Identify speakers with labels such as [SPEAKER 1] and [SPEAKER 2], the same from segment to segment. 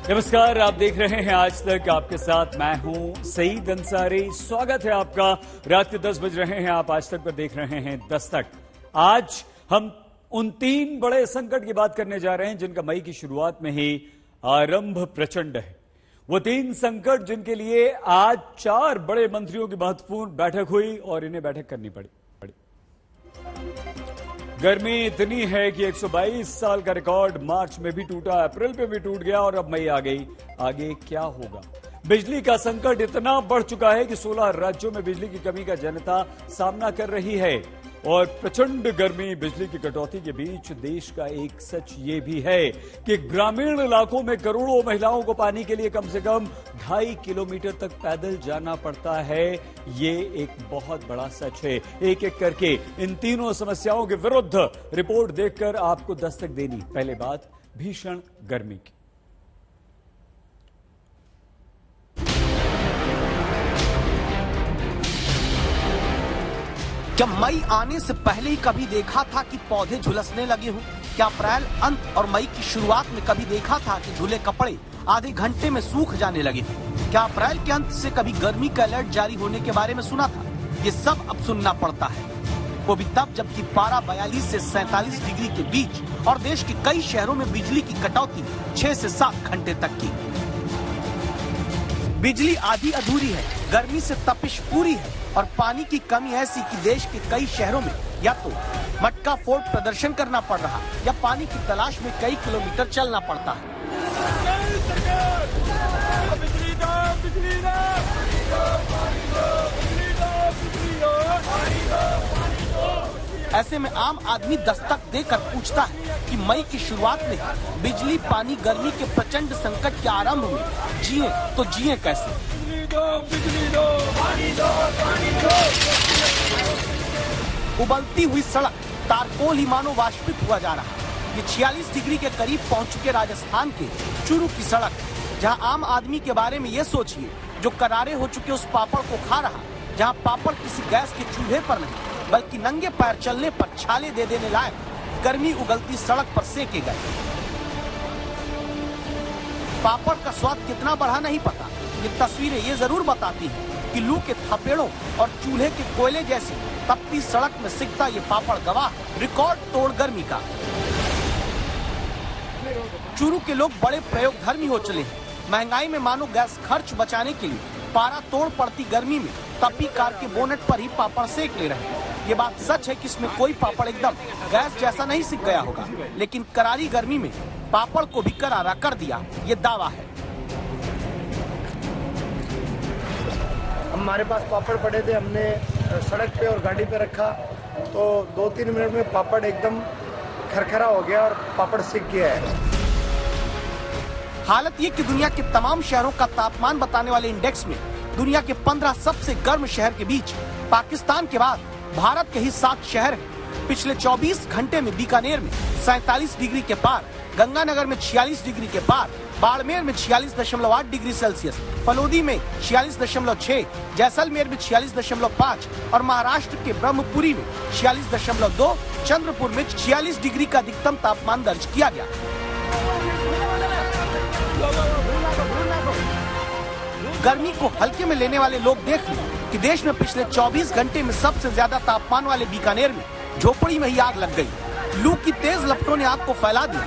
[SPEAKER 1] नमस्कार, आप देख रहे हैं आज तक। आपके साथ मैं हूं सईद अंसारी। स्वागत है आपका। रात के 10 बज रहे हैं। आप आज तक पर देख रहे हैं दस्तक। आज हम उन 3 बड़े संकट की बात करने जा रहे हैं जिनका मई की शुरुआत में ही आरंभ प्रचंड है। वो 3 संकट जिनके लिए आज 4 बड़े मंत्रियों की महत्वपूर्ण बैठक हुई और इन्हें बैठक करनी पड़ी। गर्मी इतनी है कि 122 साल का रिकॉर्ड मार्च में भी टूटा, अप्रैल में भी टूट गया और अब मई आ गई। आगे क्या होगा? बिजली का संकट इतना बढ़ चुका है कि 16 राज्यों में बिजली की कमी का जनता सामना कर रही है और प्रचंड गर्मी, बिजली की कटौती के बीच देश का एक सच ये भी है कि ग्रामीण इलाकों में करोड़ों महिलाओं को पानी के लिए कम से कम 2.5 किलोमीटर तक पैदल जाना पड़ता है। ये एक बहुत बड़ा सच है। एक एक करके इन तीनों समस्याओं के विरुद्ध रिपोर्ट देखकर आपको दस्तक देनी। पहले बात भीषण गर्मी की।
[SPEAKER 2] क्या मई आने से पहले ही कभी देखा था कि पौधे झुलसने लगे हों? क्या अप्रैल अंत और मई की शुरुआत में कभी देखा था कि धुले कपड़े आधे घंटे में सूख जाने लगे हों? क्या अप्रैल के अंत से कभी गर्मी का अलर्ट जारी होने के बारे में सुना था? ये सब अब सुनना पड़ता है, वो भी तब जबकि पारा 42 से 47 डिग्री के बीच और देश के कई शहरों में बिजली की कटौती 6 से 7 घंटे तक की। बिजली आधी अधूरी है, गर्मी से तपिश पूरी है और पानी की कमी ऐसी कि देश के कई शहरों में या तो मटका फोड़ प्रदर्शन करना पड़ रहा या पानी की तलाश में कई किलोमीटर चलना पड़ता है। ऐसे में आम आदमी दस्तक देकर पूछता है कि मई की शुरुआत में बिजली, पानी, गर्मी के प्रचंड संकट के आरंभ में जिए तो जिए कैसे? उबलती हुई सड़क, तारकोल ही मानो वाष्पित हुआ जा रहा है। ये 46 डिग्री के करीब पहुंच चुके राजस्थान के चूरू की सड़क, जहां आम आदमी के बारे में ये सोचिए जो करारे हो चुके उस पापड़ को खा रहा, जहां पापड़ किसी गैस के चूल्हे पर नहीं बल्कि नंगे पैर चलने पर छाले दे देने लायक गर्मी उगलती सड़क पर सेके गए। पापड़ का स्वाद कितना बढ़ा नहीं पता, ये तस्वीरें ये जरूर बताती हैं कि लू के थपेड़ों और चूल्हे के कोयले जैसी तपती सड़क में सिकता ये पापड़ गवाह रिकॉर्ड तोड़ गर्मी का। चूरू के लोग बड़े प्रयोगधर्मी हो चले हैं। महंगाई में मानो गैस खर्च बचाने के लिए पारा तोड़ पड़ती गर्मी में तपी कार के बोनेट पर ही पापड़ सेक ले रहे हैं। ये बात सच है कि इसमें कोई पापड़ एकदम गैस जैसा नहीं सिक गया होगा, लेकिन करारी गर्मी में पापड़ को भी करारा कर दिया, ये दावा है।
[SPEAKER 3] हमारे पास पापड़ पड़े थे, हमने सड़क पे और गाड़ी पे रखा तो 2-3 मिनट में पापड़ एकदम खरखरा हो गया और पापड़ सिक गया है।
[SPEAKER 2] हालत ये कि दुनिया के तमाम शहरों का तापमान बताने वाले इंडेक्स में दुनिया के 15 सबसे गर्म शहर के बीच पाकिस्तान के बाद भारत के ही 7 शहर हैं। पिछले 24 घंटे में बीकानेर में 47 डिग्री के पार, गंगानगर में 46 डिग्री के पार, बाड़मेर में 46.8 डिग्री सेल्सियस, फलोदी में 46.6, जैसलमेर में 46.5 और महाराष्ट्र के ब्रह्मपुरी में 46.2, चंद्रपुर में 46 डिग्री का अधिकतम तापमान दर्ज किया गया। गर्मी को हल्के में लेने वाले लोग देख लें कि देश में पिछले 24 घंटे में सबसे ज्यादा तापमान वाले बीकानेर में झोपड़ी में ही आग लग गई। लू की तेज लपटों ने आग को फैला दिया।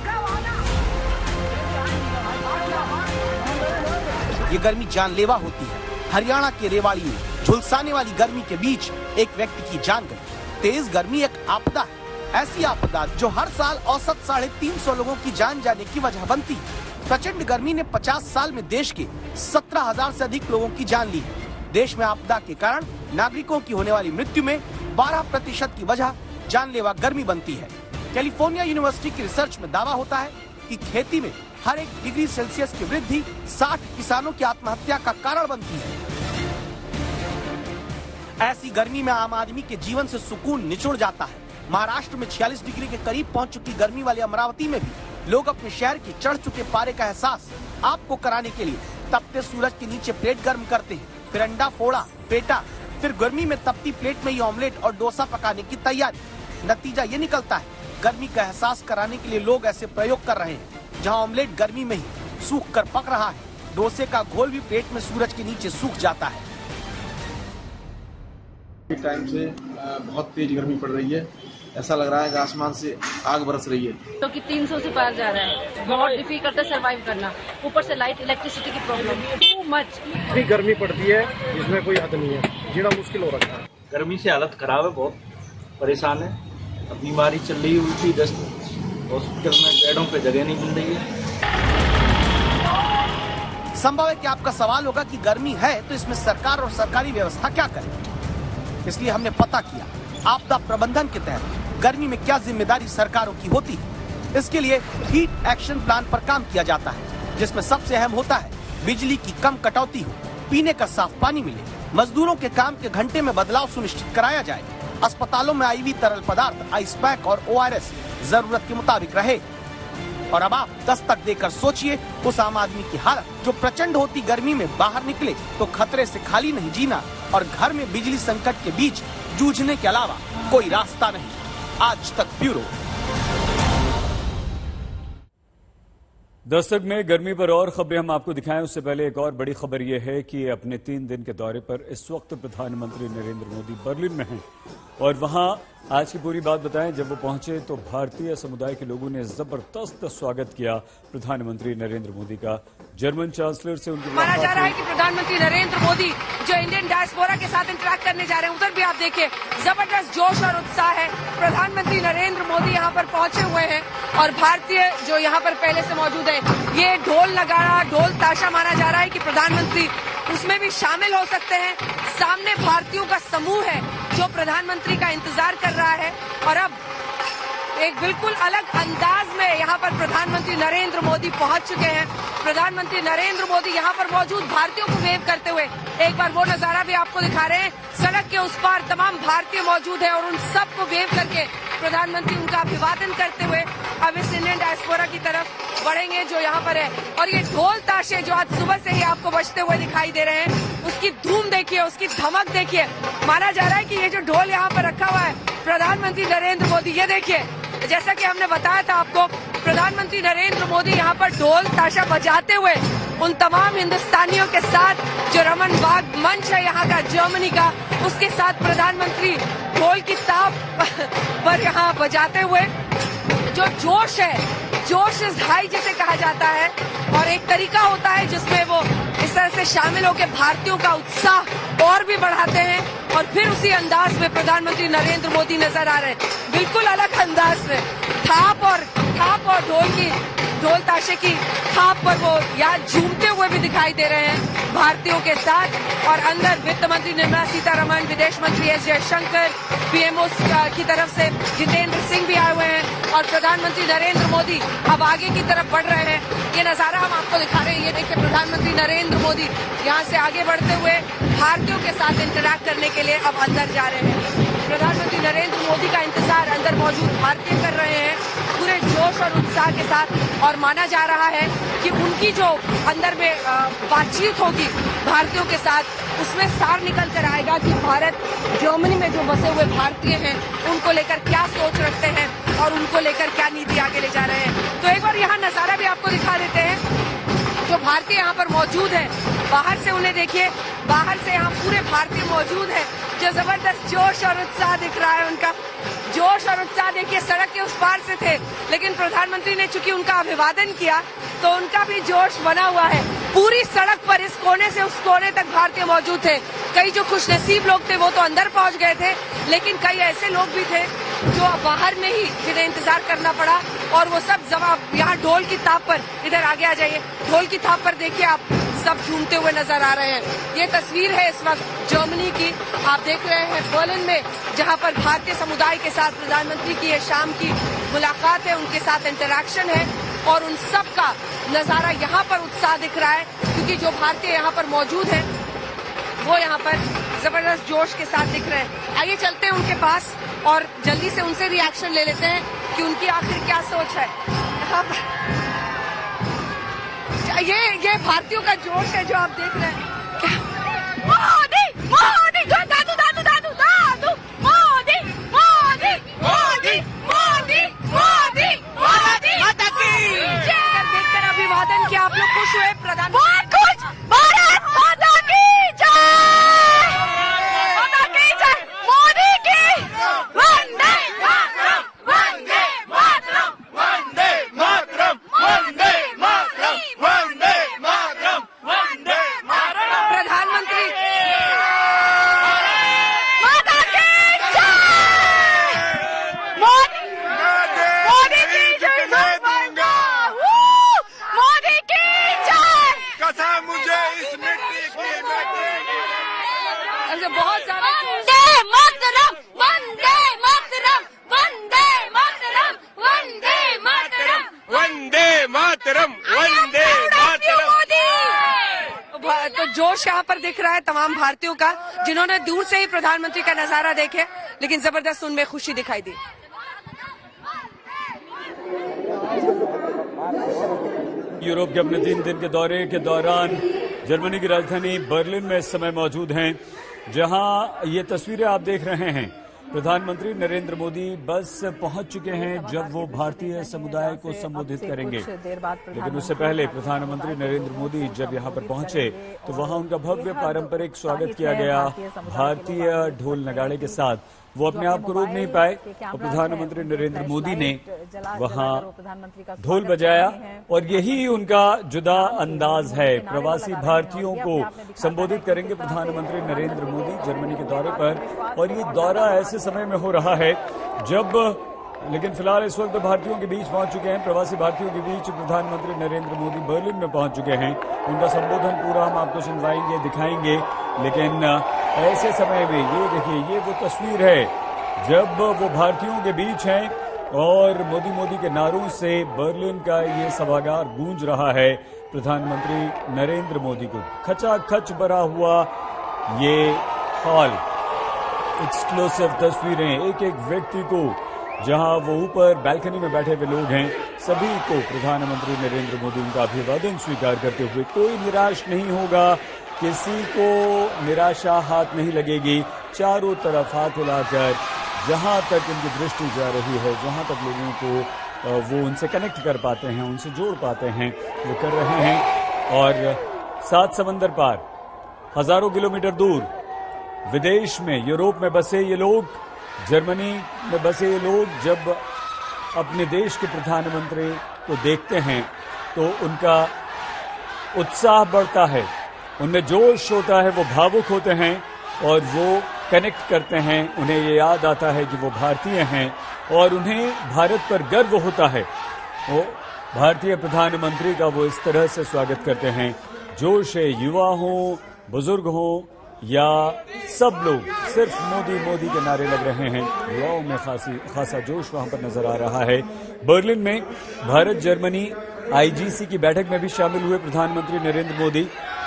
[SPEAKER 2] ये गर्मी जानलेवा होती है। हरियाणा के रेवाड़ी में झुलसाने वाली गर्मी के बीच एक व्यक्ति की जान गई। तेज गर्मी एक आपदा है, ऐसी आपदा जो हर साल औसत 350 लोगों की जान जाने की वजह बनती है। प्रचंड गर्मी ने 50 साल में देश के 17,000 से अधिक लोगों की जान ली है। देश में आपदा के कारण नागरिकों की होने वाली मृत्यु में 12% की वजह जानलेवा गर्मी बनती है। कैलिफोर्निया यूनिवर्सिटी की रिसर्च में दावा होता है कि खेती में हर 1 डिग्री सेल्सियस की वृद्धि 60 किसानों की आत्महत्या का कारण बनती है। ऐसी गर्मी में आम आदमी के जीवन से सुकून निचुड़ जाता है। महाराष्ट्र में 46 डिग्री के करीब पहुंच चुकी गर्मी वाली अमरावती में भी लोग अपने शहर के चढ़ चुके पारे का एहसास आपको कराने के लिए तपते सूरज के नीचे प्लेट गर्म करते हैं, फिर अंडा फोड़ा, पेटा, फिर गर्मी में तपती प्लेट में ही ऑमलेट और डोसा पकाने की तैयारी। नतीजा ये निकलता है, गर्मी का एहसास कराने के लिए लोग ऐसे प्रयोग कर रहे हैं जहां ऑमलेट गर्मी में ही सूख कर पक रहा है। डोसे का घोल भी पेट में सूरज के नीचे सूख जाता है।
[SPEAKER 4] टाइम से बहुत तेज गर्मी पड़ रही है। ऐसा लग रहा है कि आसमान से आग बरस रही है।
[SPEAKER 5] तो कि 300 से पार जा रहा है, बहुत डिफिकल्ट है सर्वाइव करना। ऊपर से लाइट इलेक्ट्रिसिटी की प्रॉब्लम, टू मच।
[SPEAKER 3] इतनी गर्मी पड़ती है जिसमें कोई हद नहीं है, जीना मुश्किल हो रखा है।
[SPEAKER 6] गर्मी से हालत खराब है, बहुत परेशान है। अब बीमारी चल रही है, उल्टी दस्त, हॉस्पिटल में बेडों पे जगह नहीं मिल रही है।
[SPEAKER 2] संभव है कि आपका सवाल होगा कि गर्मी है तो इसमें सरकार और सरकारी व्यवस्था क्या करे। इसलिए हमने पता किया आपदा प्रबंधन के तहत गर्मी में क्या जिम्मेदारी सरकारों की होती है। इसके लिए हीट एक्शन प्लान पर काम किया जाता है, जिसमें सबसे अहम होता है बिजली की कम कटौती हो, पीने का साफ पानी मिले, मजदूरों के काम के घंटे में बदलाव सुनिश्चित कराया जाए, अस्पतालों में IV तरल पदार्थ, आइस पैक और ORS जरूरत के मुताबिक रहे। और अब आप दस्तक देकर सोचिए उस आम आदमी की हालत जो प्रचंड होती गर्मी में बाहर निकले तो खतरे से खाली नहीं जीना और घर में बिजली संकट के बीच जूझने के अलावा कोई रास्ता नहीं। आज तक ब्यूरो।
[SPEAKER 1] दस्तक में गर्मी पर और खबरें हम आपको दिखाएं, उससे पहले एक और बड़ी खबर यह है कि अपने 3 दिन के दौरे पर इस वक्त प्रधानमंत्री नरेंद्र मोदी बर्लिन में हैं और वहां आज की पूरी बात बताएं। जब वो पहुंचे तो भारतीय समुदाय के लोगों ने जबरदस्त स्वागत किया प्रधानमंत्री नरेंद्र मोदी का। जर्मन चांसलर से उनकी
[SPEAKER 5] माना जा रहा है कि प्रधानमंत्री नरेंद्र मोदी जो इंडियन डायस्पोरा के साथ इंटरेक्ट करने जा रहे हैं, उधर भी आप देखिए जबरदस्त जोश और उत्साह है। प्रधानमंत्री नरेंद्र मोदी यहाँ पर पहुंचे हुए हैं और भारतीय जो यहाँ पर पहले से मौजूद है, ये ढोल नगाड़ा, ढोल ताशा माना जा रहा है कि प्रधानमंत्री उसमें भी शामिल हो सकते हैं। सामने भारतीयों का समूह है जो प्रधानमंत्री का इंतजार कर रहा है और अब एक बिल्कुल अलग अंदाज में यहाँ पर प्रधानमंत्री नरेंद्र मोदी पहुंच चुके हैं। प्रधानमंत्री नरेंद्र मोदी यहाँ पर मौजूद भारतीयों को वेव करते हुए, एक बार वो नजारा भी आपको दिखा रहे हैं। सड़क के उस पार तमाम भारतीय मौजूद है और उन सबको वेव करके प्रधानमंत्री उनका अभिवादन करते हुए अब इस इंडियन डायस्पोरा की तरफ बढ़ेंगे जो यहाँ पर है। और ये ढोल ताशे जो आज सुबह से ही आपको बजते हुए दिखाई दे रहे हैं, उसकी धूम देखिए, उसकी धमक देखिए। माना जा रहा है कि ये जो ढोल यहाँ पर रखा हुआ है प्रधानमंत्री नरेंद्र मोदी, ये देखिए, जैसा कि हमने बताया था आपको, प्रधानमंत्री नरेंद्र मोदी यहाँ पर ढोल ताशा बजाते हुए उन तमाम हिंदुस्तानियों के साथ जो रमन बाग मंच है यहाँ का जर्मनी का, उसके साथ प्रधानमंत्री ढोल की ताप पर यहाँ बजाते हुए जो जोश है, जोश इज हाई जिसे कहा जाता है और एक तरीका होता है जिसमें वो इस तरह से शामिल होकर भारतीयों का उत्साह और भी बढ़ाते हैं और फिर उसी अंदाज में प्रधानमंत्री नरेंद्र मोदी नजर आ रहे हैं, बिल्कुल अलग अंदाज में। थाप और ढोल ताशे की थाप पर वो यहाँ झूमते हुए भी दिखाई दे रहे हैं भारतीयों के साथ। और अंदर वित्त मंत्री निर्मला सीतारमण, विदेश मंत्री एस जयशंकर, PMO की तरफ से जितेंद्र सिंह भी आए हुए हैं और प्रधानमंत्री नरेंद्र मोदी अब आगे की तरफ बढ़ रहे हैं। ये नजारा हम आपको दिखा रहे हैं, ये देखिए प्रधानमंत्री नरेंद्र मोदी यहाँ से आगे बढ़ते हुए भारतीयों के साथ इंटरैक्ट करने के लिए अब अंदर जा रहे हैं। प्रधानमंत्री नरेंद्र मोदी का इंतजार अंदर मौजूद भारतीय कर रहे हैं पूरे जोश और उत्साह के साथ और माना जा रहा है कि उनकी जो अंदर में बातचीत होगी भारतीयों के साथ, उसमें सार निकल कर आएगा कि भारत जर्मनी में जो बसे हुए भारतीय हैं उनको लेकर क्या सोच रखते हैं और उनको लेकर क्या नीति आगे ले जा रहे हैं। तो एक बार यहाँ नजारा भी आपको दिखा देते हैं जो भारतीय यहाँ पर मौजूद है। बाहर से उन्हें देखिए, बाहर से यहाँ पूरे भारतीय मौजूद है जो जबरदस्त जोश और उत्साह दिख रहा है। उनका जोश और उत्साह देखिए, सड़क के उस पार से थे लेकिन प्रधानमंत्री ने चूंकि उनका अभिवादन किया तो उनका भी जोश बना हुआ है। पूरी सड़क पर इस कोने से उस कोने तक भारतीय मौजूद थे। कई जो खुशनसीब लोग थे वो तो अंदर पहुंच गए थे, लेकिन कई ऐसे लोग भी थे जो बाहर में ही जिन्हें इंतजार करना पड़ा और वो सब जवाब यहाँ ढोल की ताप पर, इधर आगे आ जाइए, ढोल की ताप पर देखिए आप सब झूमते हुए नजर आ रहे हैं। ये तस्वीर है इस वक्त जर्मनी की, आप देख रहे हैं बर्लिन में, जहां पर भारतीय समुदाय के साथ प्रधानमंत्री की ये शाम की मुलाकात है, उनके साथ इंटरैक्शन है और उन सब का नजारा यहाँ पर उत्साह दिख रहा है क्योंकि जो भारतीय यहाँ पर मौजूद है वो यहाँ पर जबरदस्त जोश के साथ दिख रहे हैं। आइए चलते हैं उनके पास और जल्दी से उनसे रिएक्शन ले लेते हैं कि उनकी आखिर क्या सोच है। ये भारतीयों का जोश है जो आप देख रहे हैं। मोदी मोदी दादू दादू दादू दादू मोदी मोदी मोदी मोदी मोदी मोदी देखकर अभिवादन किया, आप लोग खुश हुए? प्रधान
[SPEAKER 7] बहुत खुश। भारत माता की जय, माता की जय, मोदी की वंदे मातरम, वंदे मातरम, वंदे मातरम, वंदे मातरम, वंदे मातरम, वंदे मातरम।
[SPEAKER 5] प्रधानमंत्री
[SPEAKER 7] माता की जय, मोदी की जय, दूंगा मोदी की जय।
[SPEAKER 8] कसम मुझे इस मिट्टी की
[SPEAKER 5] ऐसे बहुत सारे
[SPEAKER 7] वंदे मातरम, वंदे मातरम, वंदे मातरम, वंदे मातरम,
[SPEAKER 8] वंदे मातरम, वंदे मातरम।
[SPEAKER 5] तो जोश यहाँ पर दिख रहा है तमाम भारतीयों का, जिन्होंने दूर से ही प्रधानमंत्री का नजारा देखे, लेकिन जबरदस्त उनमें खुशी दिखाई दी।
[SPEAKER 1] यूरोप के अपने 3 दिन के दौरे के दौरान जर्मनी की राजधानी बर्लिन में इस समय मौजूद हैं, जहां ये तस्वीरें आप देख रहे हैं। प्रधानमंत्री नरेंद्र मोदी बस पहुंच चुके हैं जब वो भारतीय समुदाय को संबोधित करेंगे, लेकिन उससे पहले प्रधानमंत्री नरेंद्र मोदी जब यहां पर पहुंचे तो वहां उनका भव्य पारंपरिक स्वागत किया गया भारतीय ढोल नगाड़े के साथ। वो अपने आप को रोक नहीं पाए और प्रधानमंत्री नरेंद्र मोदी ने वहां ढोल बजाया और यही उनका जुदा अंदाज है। प्रवासी भारतीयों को संबोधित करेंगे प्रधानमंत्री नरेंद्र मोदी जर्मनी के दौरे पर, और ये दौरा ऐसे समय में हो रहा है जब, लेकिन फिलहाल इस वक्त भारतीयों के बीच पहुंच चुके हैं, प्रवासी भारतीयों के बीच प्रधानमंत्री नरेंद्र मोदी बर्लिन में पहुंच चुके हैं। उनका संबोधन पूरा हम आपको सुनवाएंगे, दिखाएंगे, लेकिन ऐसे समय में ये देखिए, ये वो तस्वीर है जब वो भारतीयों के बीच हैं और मोदी के नारों से बर्लिन का ये सभागार गूंज रहा है। प्रधानमंत्री नरेंद्र मोदी को खचाखच भरा हुआ ये हॉल, एक्सक्लूसिव तस्वीरें, एक एक व्यक्ति को, जहां वो ऊपर बैल्कनी में बैठे हुए लोग हैं, सभी को प्रधानमंत्री नरेंद्र मोदी उनका अभिवादन स्वीकार करते हुए। कोई निराश नहीं होगा, किसी को निराशा हाथ नहीं लगेगी। चारों तरफ हाथ हिलाकर जहां तक उनकी दृष्टि जा रही है, जहां तक लोगों को वो उनसे कनेक्ट कर पाते हैं, उनसे जोड़ पाते हैं, वो कर रहे हैं। और 7 समंदर पार, हजारों किलोमीटर दूर, विदेश में, यूरोप में बसे ये लोग, जर्मनी में बसे ये लोग जब अपने देश के प्रधानमंत्री को देखते हैं तो उनका उत्साह बढ़ता है, उनमें जोश होता है, वो भावुक होते हैं और वो कनेक्ट करते हैं। उन्हें ये याद आता है कि वो भारतीय हैं और उन्हें भारत पर गर्व होता है। वो भारतीय प्रधानमंत्री का वो इस तरह से स्वागत करते हैं। जोश है, युवा हो, बुजुर्ग हो या सब लोग, सिर्फ मोदी के नारे लग रहे हैं। युवाओं में खासा जोश वहां पर नजर आ रहा है। बर्लिन में भारत जर्मनी आईजीसी की बैठक में भी शामिल हुए प्रधानमंत्री नरेंद्र मोदी।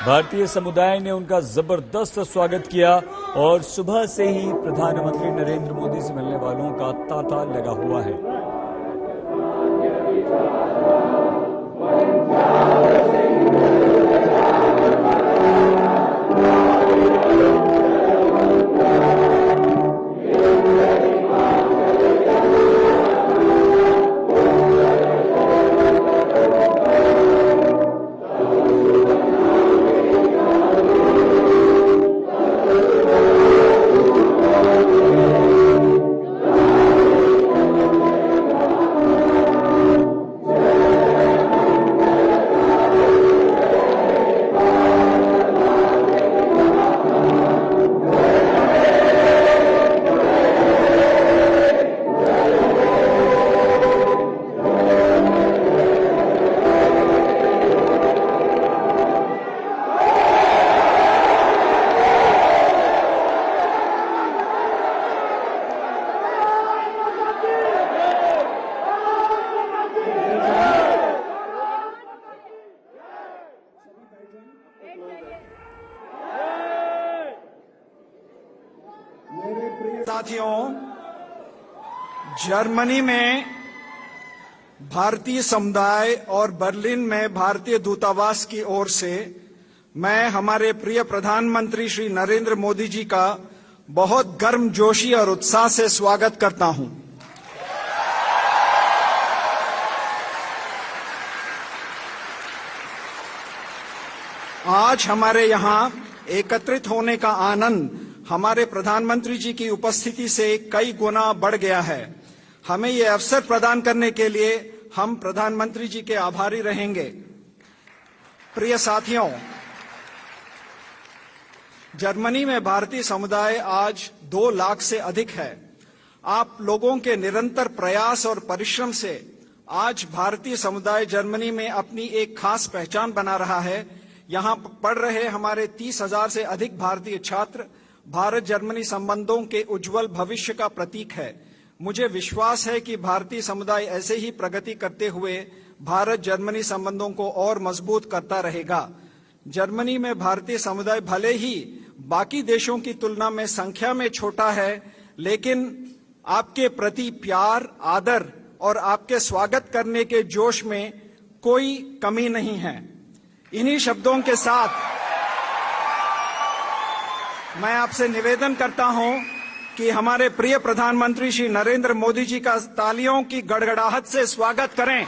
[SPEAKER 1] भारतीय समुदाय ने उनका जबरदस्त स्वागत किया और सुबह से ही प्रधानमंत्री नरेंद्र मोदी से मिलने वालों का तांता लगा हुआ है।
[SPEAKER 9] साथियों, जर्मनी में भारतीय समुदाय और बर्लिन में भारतीय दूतावास की ओर से मैं हमारे प्रिय प्रधानमंत्री श्री नरेंद्र मोदी जी का बहुत गर्मजोशी और उत्साह से स्वागत करता हूं। आज हमारे यहाँ एकत्रित होने का आनंद हमारे प्रधानमंत्री जी की उपस्थिति से कई गुना बढ़ गया है। हमें ये अवसर प्रदान करने के लिए हम प्रधानमंत्री जी के आभारी रहेंगे। प्रिय साथियों, जर्मनी में भारतीय समुदाय आज 2 लाख से अधिक है। आप लोगों के निरंतर प्रयास और परिश्रम से आज भारतीय समुदाय जर्मनी में अपनी एक खास पहचान बना रहा है। यहाँ पढ़ रहे हमारे 30,000 से अधिक भारतीय छात्र भारत जर्मनी संबंधों के उज्जवल भविष्य का प्रतीक है। मुझे विश्वास है कि भारतीय समुदाय ऐसे ही प्रगति करते हुए भारत जर्मनी संबंधों को और मजबूत करता रहेगा। जर्मनी में भारतीय समुदाय भले ही बाकी देशों की तुलना में संख्या में छोटा है, लेकिन आपके प्रति प्यार, आदर और आपके स्वागत करने के जोश में कोई कमी नहीं है। इन्हीं शब्दों के साथ मैं आपसे निवेदन करता हूं कि हमारे प्रिय प्रधानमंत्री श्री नरेंद्र मोदी जी का तालियों की गड़गड़ाहट से स्वागत करें।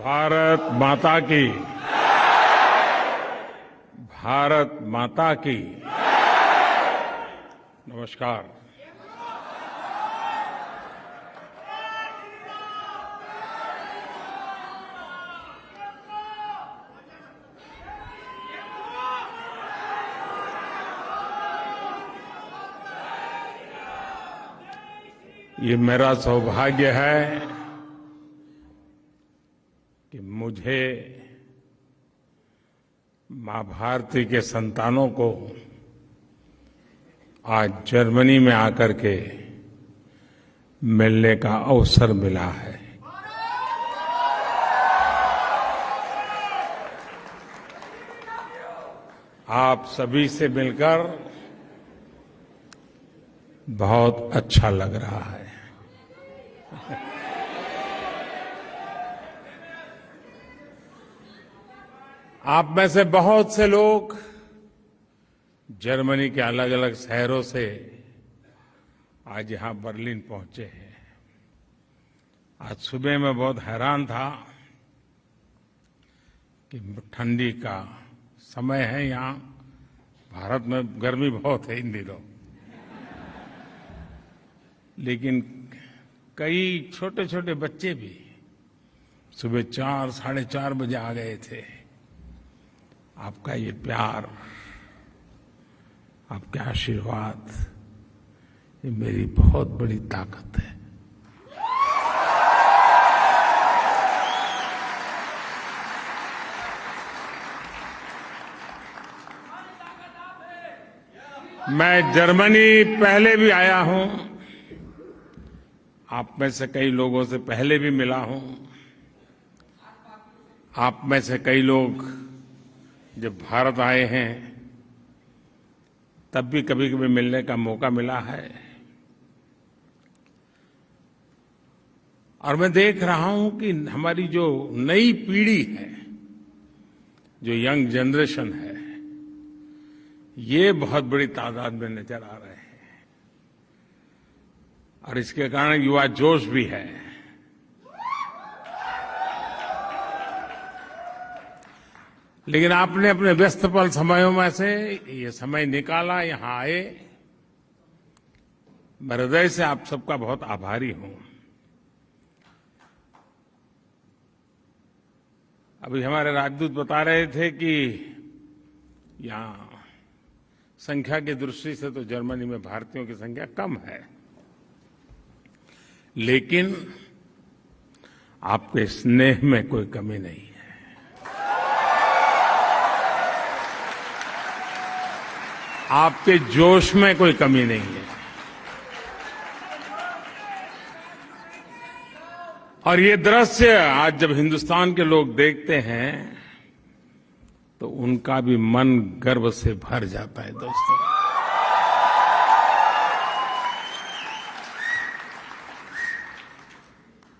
[SPEAKER 10] भारत माता की, भारत माता की। नमस्कार। ये मेरा सौभाग्य है कि मुझे मां भारती के संतानों को आज जर्मनी में आकर के मिलने का अवसर मिला है। आप सभी से मिलकर बहुत अच्छा लग रहा है। आप में से बहुत से लोग जर्मनी के अलग अलग शहरों से आज यहां बर्लिन पहुंचे हैं। आज सुबह मैं बहुत हैरान था कि ठंडी का समय है, यहां भारत में गर्मी बहुत है इन दिनों, लेकिन कई छोटे छोटे बच्चे भी सुबह 4, साढ़े 4 बजे आ गए थे। आपका ये प्यार, आपके आशीर्वाद, ये मेरी बहुत बड़ी ताकत है। मैं जर्मनी पहले भी आया हूं, आप में से कई लोगों से पहले भी मिला हूं। आप में से कई लोग जब भारत आए हैं तब भी कभी कभी मिलने का मौका मिला है। और मैं देख रहा हूं कि हमारी जो नई पीढ़ी है, जो यंग जनरेशन है, ये बहुत बड़ी तादाद में नजर आ रहे हैं और इसके कारण युवा जोश भी है। लेकिन आपने अपने व्यस्त पल समयों में से ये समय निकाला, यहां आए। मैं हृदय से आप सबका बहुत आभारी हूं। अभी हमारे राजदूत बता रहे थे कि यहां संख्या की दृष्टि से तो जर्मनी में भारतीयों की संख्या कम है, लेकिन आपके स्नेह में कोई कमी नहीं है। आपके जोश में कोई कमी नहीं है। और ये दृश्य आज जब हिंदुस्तान के लोग देखते हैं तो उनका भी मन गर्व से भर जाता है। दोस्तों,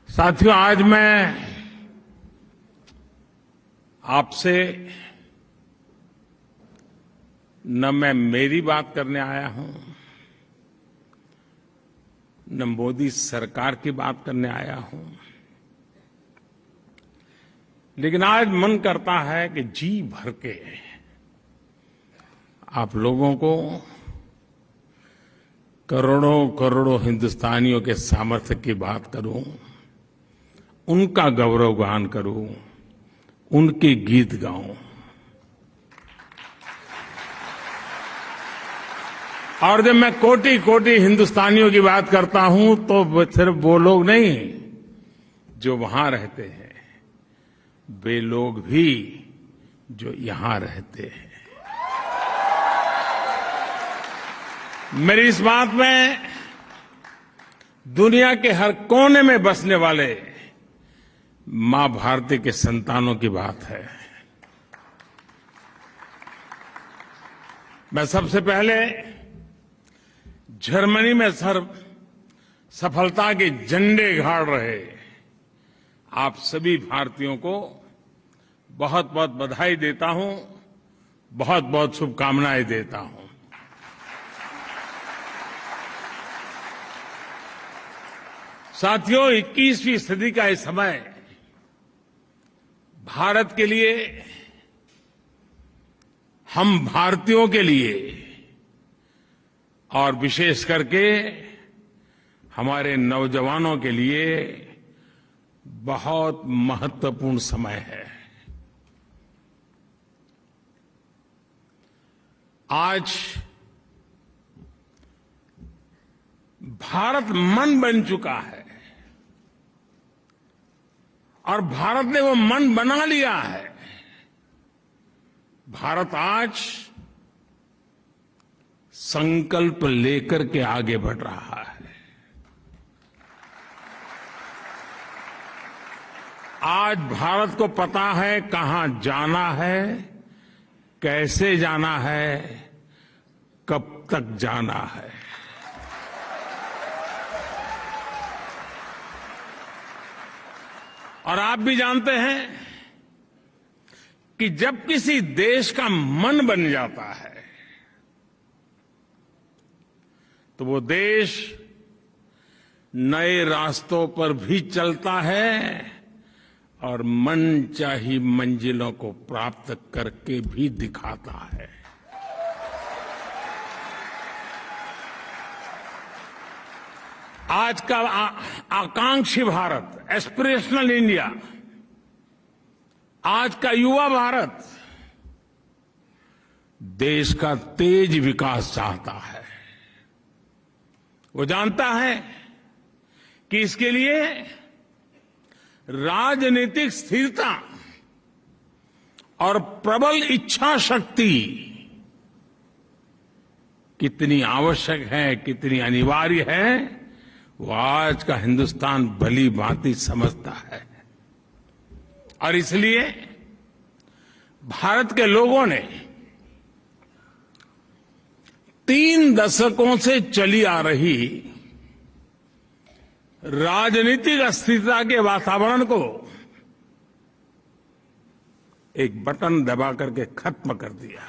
[SPEAKER 10] साथियों, आज मैं आपसे न मैं मेरी बात करने आया हूं, न मोदी सरकार की बात करने आया हूं, लेकिन आज मन करता है कि जी भर के आप लोगों को करोड़ों करोड़ों हिंदुस्तानियों के सामर्थ्य की बात करूं, उनका गौरवगान करूं, उनके गीत गाऊं। और जब मैं कोटि कोटि हिंदुस्तानियों की बात करता हूं तो सिर्फ वो लोग नहीं जो वहां रहते हैं, वे लोग भी जो यहां रहते हैं। मेरी इस बात में दुनिया के हर कोने में बसने वाले मां भारती के संतानों की बात है। मैं सबसे पहले जर्मनी में सफलता के झंडे गाड़ रहे आप सभी भारतीयों को बहुत बहुत बधाई देता हूं, बहुत बहुत शुभकामनाएं देता हूं। साथियों, 21वीं सदी का ये समय भारत के लिए, हम भारतीयों के लिए और विशेष करके हमारे नौजवानों के लिए बहुत महत्वपूर्ण समय है। आज भारत मन बन चुका है और भारत ने वो मन बना लिया है। भारत आज संकल्प लेकर के आगे बढ़ रहा है। आज भारत को पता है कहां जाना है, कैसे जाना है, कब तक जाना है। और आप भी जानते हैं कि जब किसी देश का मन बन जाता है तो वो देश नए रास्तों पर भी चलता है और मनचाही मंजिलों को प्राप्त करके भी दिखाता है। आज का आकांक्षी भारत, एस्पिरेशनल इंडिया, आज का युवा भारत देश का तेज विकास चाहता है। वो जानता है कि इसके लिए राजनीतिक स्थिरता और प्रबल इच्छा शक्ति कितनी आवश्यक है, कितनी अनिवार्य है, वो आज का हिंदुस्तान भली भांति समझता है। और इसलिए भारत के लोगों ने 3 दशकों से चली आ रही राजनीतिक अस्थिरता के वातावरण को एक बटन दबा करके खत्म कर दिया।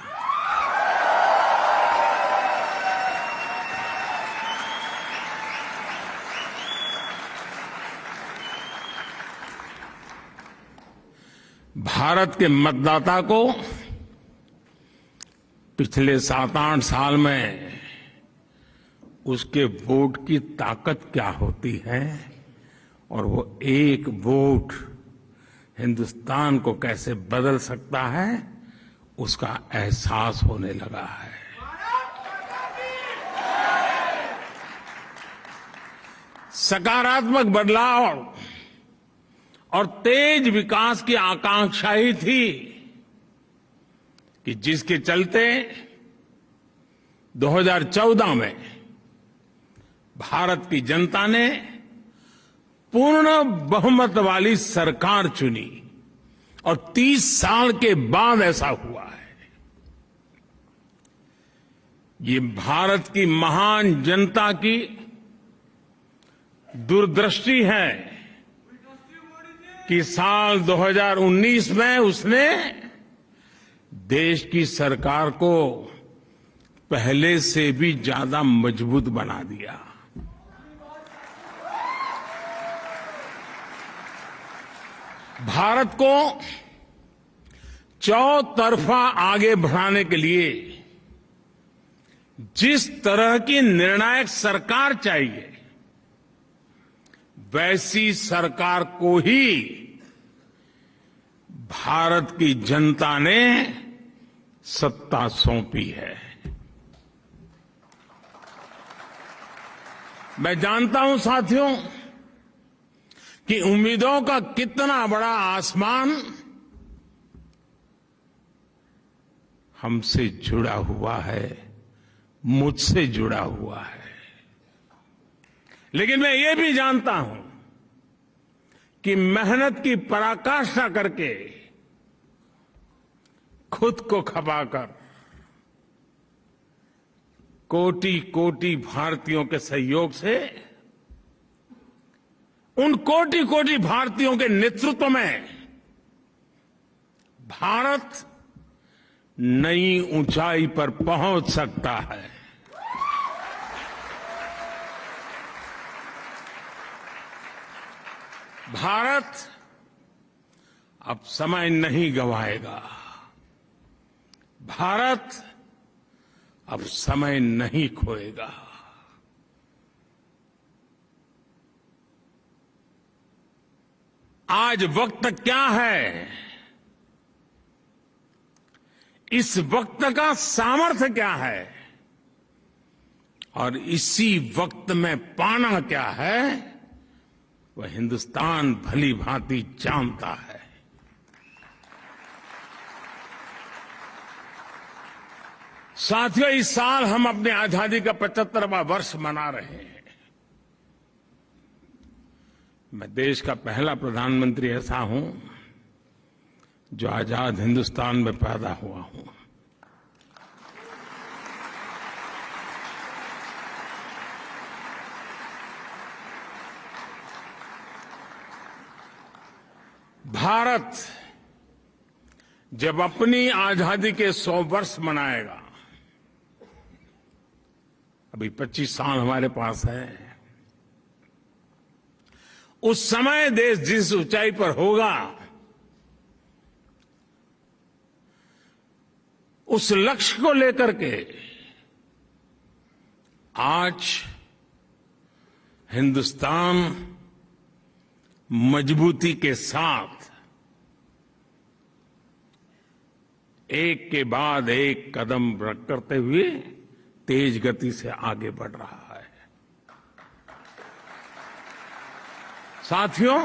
[SPEAKER 10] भारत के मतदाता को पिछले 7-8 साल में उसके वोट की ताकत क्या होती है और वो एक वोट हिंदुस्तान को कैसे बदल सकता है, उसका एहसास होने लगा है। सकारात्मक बदलाव और तेज विकास की आकांक्षा ही थी कि जिसके चलते 2014 में भारत की जनता ने पूर्ण बहुमत वाली सरकार चुनी और 30 साल के बाद ऐसा हुआ है। ये भारत की महान जनता की दूरदृष्टि है कि साल 2019 में उसने देश की सरकार को पहले से भी ज्यादा मजबूत बना दिया। भारत को चौतरफा आगे बढ़ाने के लिए जिस तरह की निर्णायक सरकार चाहिए, वैसी सरकार को ही भारत की जनता ने सत्ता सौंपी है। मैं जानता हूं साथियों कि उम्मीदों का कितना बड़ा आसमान हमसे जुड़ा हुआ है, मुझसे जुड़ा हुआ है। लेकिन मैं ये भी जानता हूं कि मेहनत की पराकाष्ठा करके खुद को खपाकर कोटि कोटि भारतीयों के सहयोग से, उन कोटि कोटि भारतीयों के नेतृत्व में भारत नई ऊंचाई पर पहुंच सकता है। भारत अब समय नहीं गंवाएगा। भारत अब समय नहीं खोएगा। आज वक्त क्या है, इस वक्त का सामर्थ्य क्या है और इसी वक्त में पाना क्या है, वह हिंदुस्तान भली भांति जानता है। साथियों, इस साल हम अपनी आजादी का 75वां वर्ष मना रहे हैं। मैं देश का पहला प्रधानमंत्री ऐसा हूं जो आजाद हिंदुस्तान में पैदा हुआ हूं। भारत जब अपनी आजादी के 100 वर्ष मनाएगा, अभी 25 साल हमारे पास है, उस समय देश जिस ऊंचाई पर होगा, उस लक्ष्य को लेकर के आज हिंदुस्तान मजबूती के साथ एक के बाद एक कदम करते हुए तेज गति से आगे बढ़ रहा है। साथियों,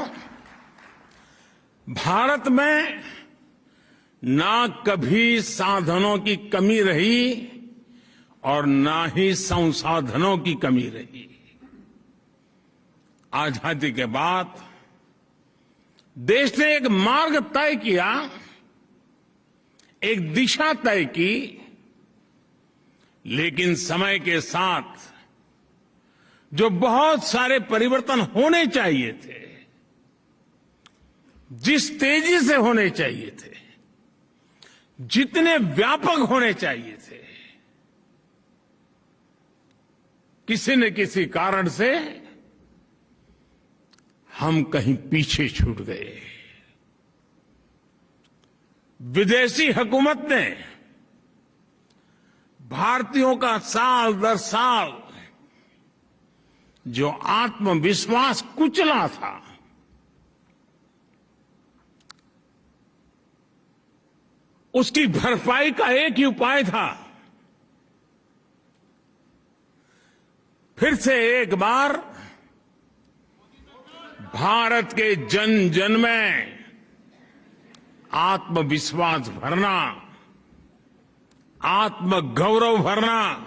[SPEAKER 10] भारत में ना कभी साधनों की कमी रही और ना ही संसाधनों की कमी रही। आजादी के बाद देश ने एक मार्ग तय किया, एक दिशा तय की, लेकिन समय के साथ जो बहुत सारे परिवर्तन होने चाहिए थे, जिस तेजी से होने चाहिए थे, जितने व्यापक होने चाहिए थे, किसी न किसी कारण से हम कहीं पीछे छूट गए। विदेशी हुकूमत ने भारतीयों का साल दर साल जो आत्मविश्वास कुचला था, उसकी भरपाई का एक ही उपाय था, फिर से एक बार भारत के जन जन में आत्मविश्वास भरना, आत्मगौरव भरना,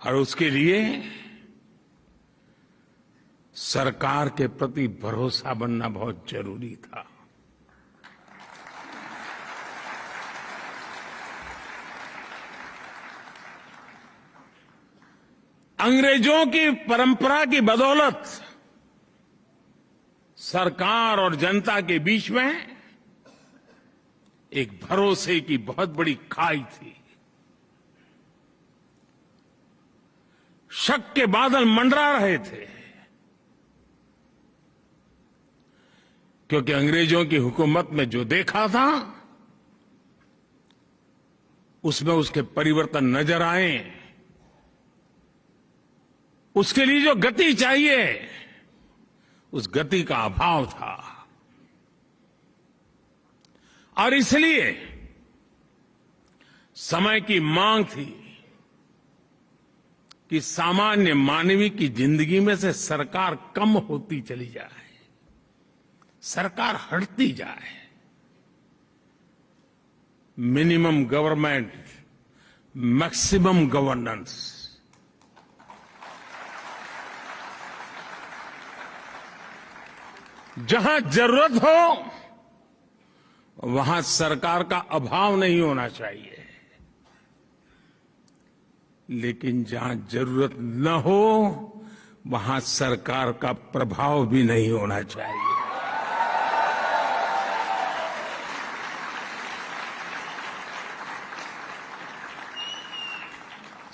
[SPEAKER 10] और उसके लिए सरकार के प्रति भरोसा बनना बहुत जरूरी था। अंग्रेजों की परंपरा की बदौलत सरकार और जनता के बीच में एक भरोसे की बहुत बड़ी खाई थी। शक के बादल मंडरा रहे थे, क्योंकि अंग्रेजों की हुकूमत में जो देखा था उसमें उसके परिवर्तन नजर आए। उसके लिए जो गति चाहिए उस गति का अभाव था, और इसलिए समय की मांग थी कि सामान्य मानवीय की जिंदगी में से सरकार कम होती चली जाए, सरकार हटती जाए। Minimum government, maximum governance. जहां जरूरत हो वहां सरकार का अभाव नहीं होना चाहिए, लेकिन जहां जरूरत न हो वहां सरकार का प्रभाव भी नहीं होना चाहिए।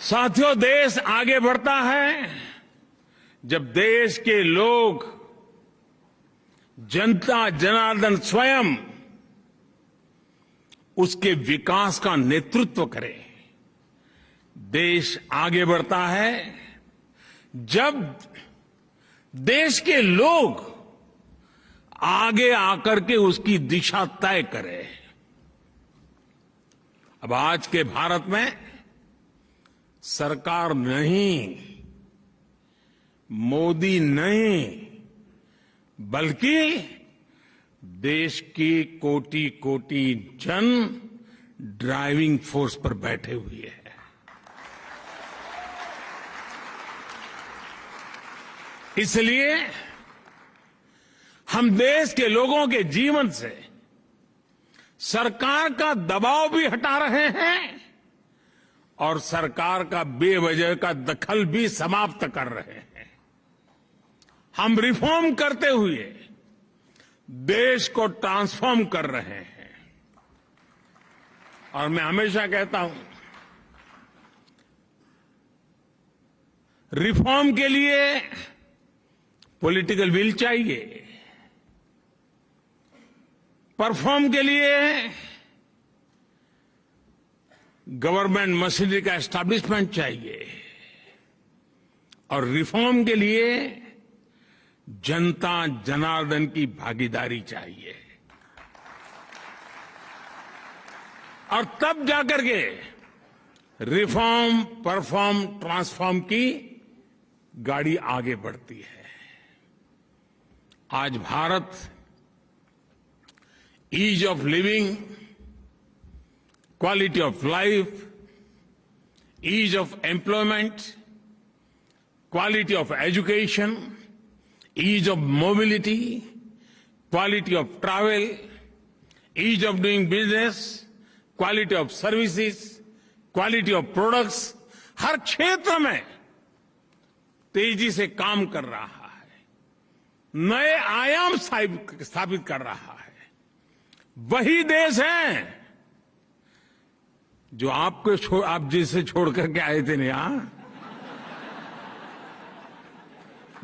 [SPEAKER 10] साथियों, देश आगे बढ़ता है जब देश के लोग, जनता जनार्दन स्वयं उसके विकास का नेतृत्व करे। देश आगे बढ़ता है जब देश के लोग आगे आकर के उसकी दिशा तय करें। अब आज के भारत में सरकार नहीं, मोदी नहीं, बल्कि देश की कोटि कोटि जन ड्राइविंग फोर्स पर बैठे हुए हैं। इसलिए हम देश के लोगों के जीवन से सरकार का दबाव भी हटा रहे हैं और सरकार का बेवजह का दखल भी समाप्त कर रहे हैं। हम रिफॉर्म करते हुए देश को ट्रांसफॉर्म कर रहे हैं। और मैं हमेशा कहता हूं, रिफॉर्म के लिए पॉलिटिकल विल चाहिए, परफॉर्म के लिए गवर्नमेंट मशीनरी का एस्टैब्लिशमेंट चाहिए, और रिफॉर्म के लिए जनता जनार्दन की भागीदारी चाहिए। और तब जाकर के रिफॉर्म, परफॉर्म, ट्रांसफॉर्म की गाड़ी आगे बढ़ती है। आज Bharat ease of living, quality of life, ease of employment, quality of education, ease of mobility, quality of travel, ease of doing business, quality of services, quality of products, हर क्षेत्र में तेजी से काम कर रहा है, नए आयाम स्थापित कर रहा है। वही देश है जो आप जिसे छोड़ करके आए थे ना, यहां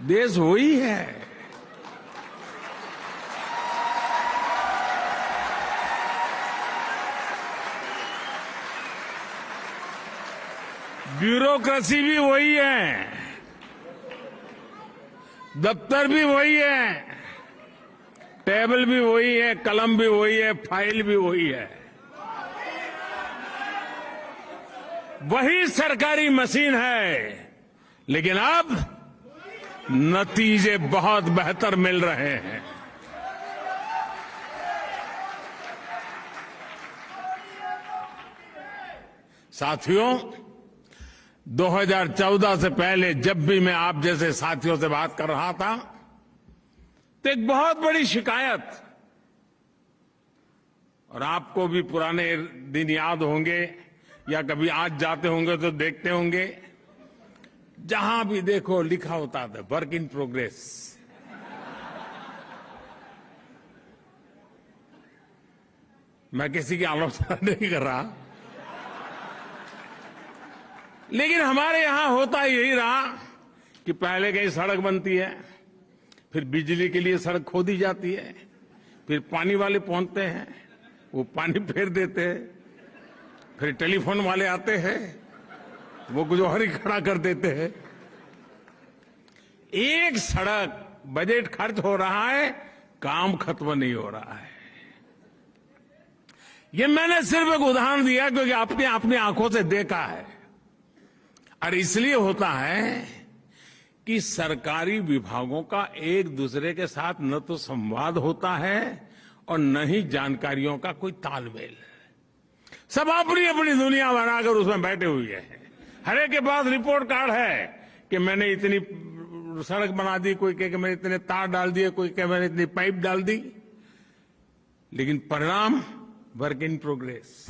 [SPEAKER 10] देश वही है। ब्यूरोक्रेसी भी वही है, दफ्तर भी वही है, टेबल भी वही है, कलम भी वही है, फाइल भी वही है। वही सरकारी मशीन है, लेकिन अब नतीजे बहुत बेहतर मिल रहे हैं। साथियों, 2014 से पहले जब भी मैं आप जैसे साथियों से बात कर रहा था, तो एक बहुत बड़ी शिकायत, और आपको भी पुराने दिन याद होंगे या कभी आज जाते होंगे तो देखते होंगे, जहां भी देखो लिखा होता था वर्क इन प्रोग्रेस। मैं किसी की आलोचना नहीं कर रहा, लेकिन हमारे यहां होता यही रहा कि पहले कहीं सड़क बनती है, फिर बिजली के लिए सड़क खोदी जाती है, फिर पानी वाले पहुंचते हैं, वो पानी फेर देते हैं, फिर टेलीफोन वाले आते हैं, वो कुछ और ही खड़ा कर देते हैं। एक सड़क बजट खर्च हो रहा है, काम खत्म नहीं हो रहा है। ये मैंने सिर्फ एक उदाहरण दिया क्योंकि आपने अपनी आंखों से देखा है। और इसलिए होता है कि सरकारी विभागों का एक दूसरे के साथ न तो संवाद होता है और न ही जानकारियों का कोई तालमेल। सब अपनी अपनी दुनिया बनाकर उसमें बैठे हुए हैं। हर एक के पास रिपोर्ट कार्ड है कि मैंने इतनी सड़क बना दी, कोई कहे कि मैंने इतने तार डाल दिए, कोई कहे मैंने इतनी पाइप डाल दी, लेकिन परिणाम work in progress.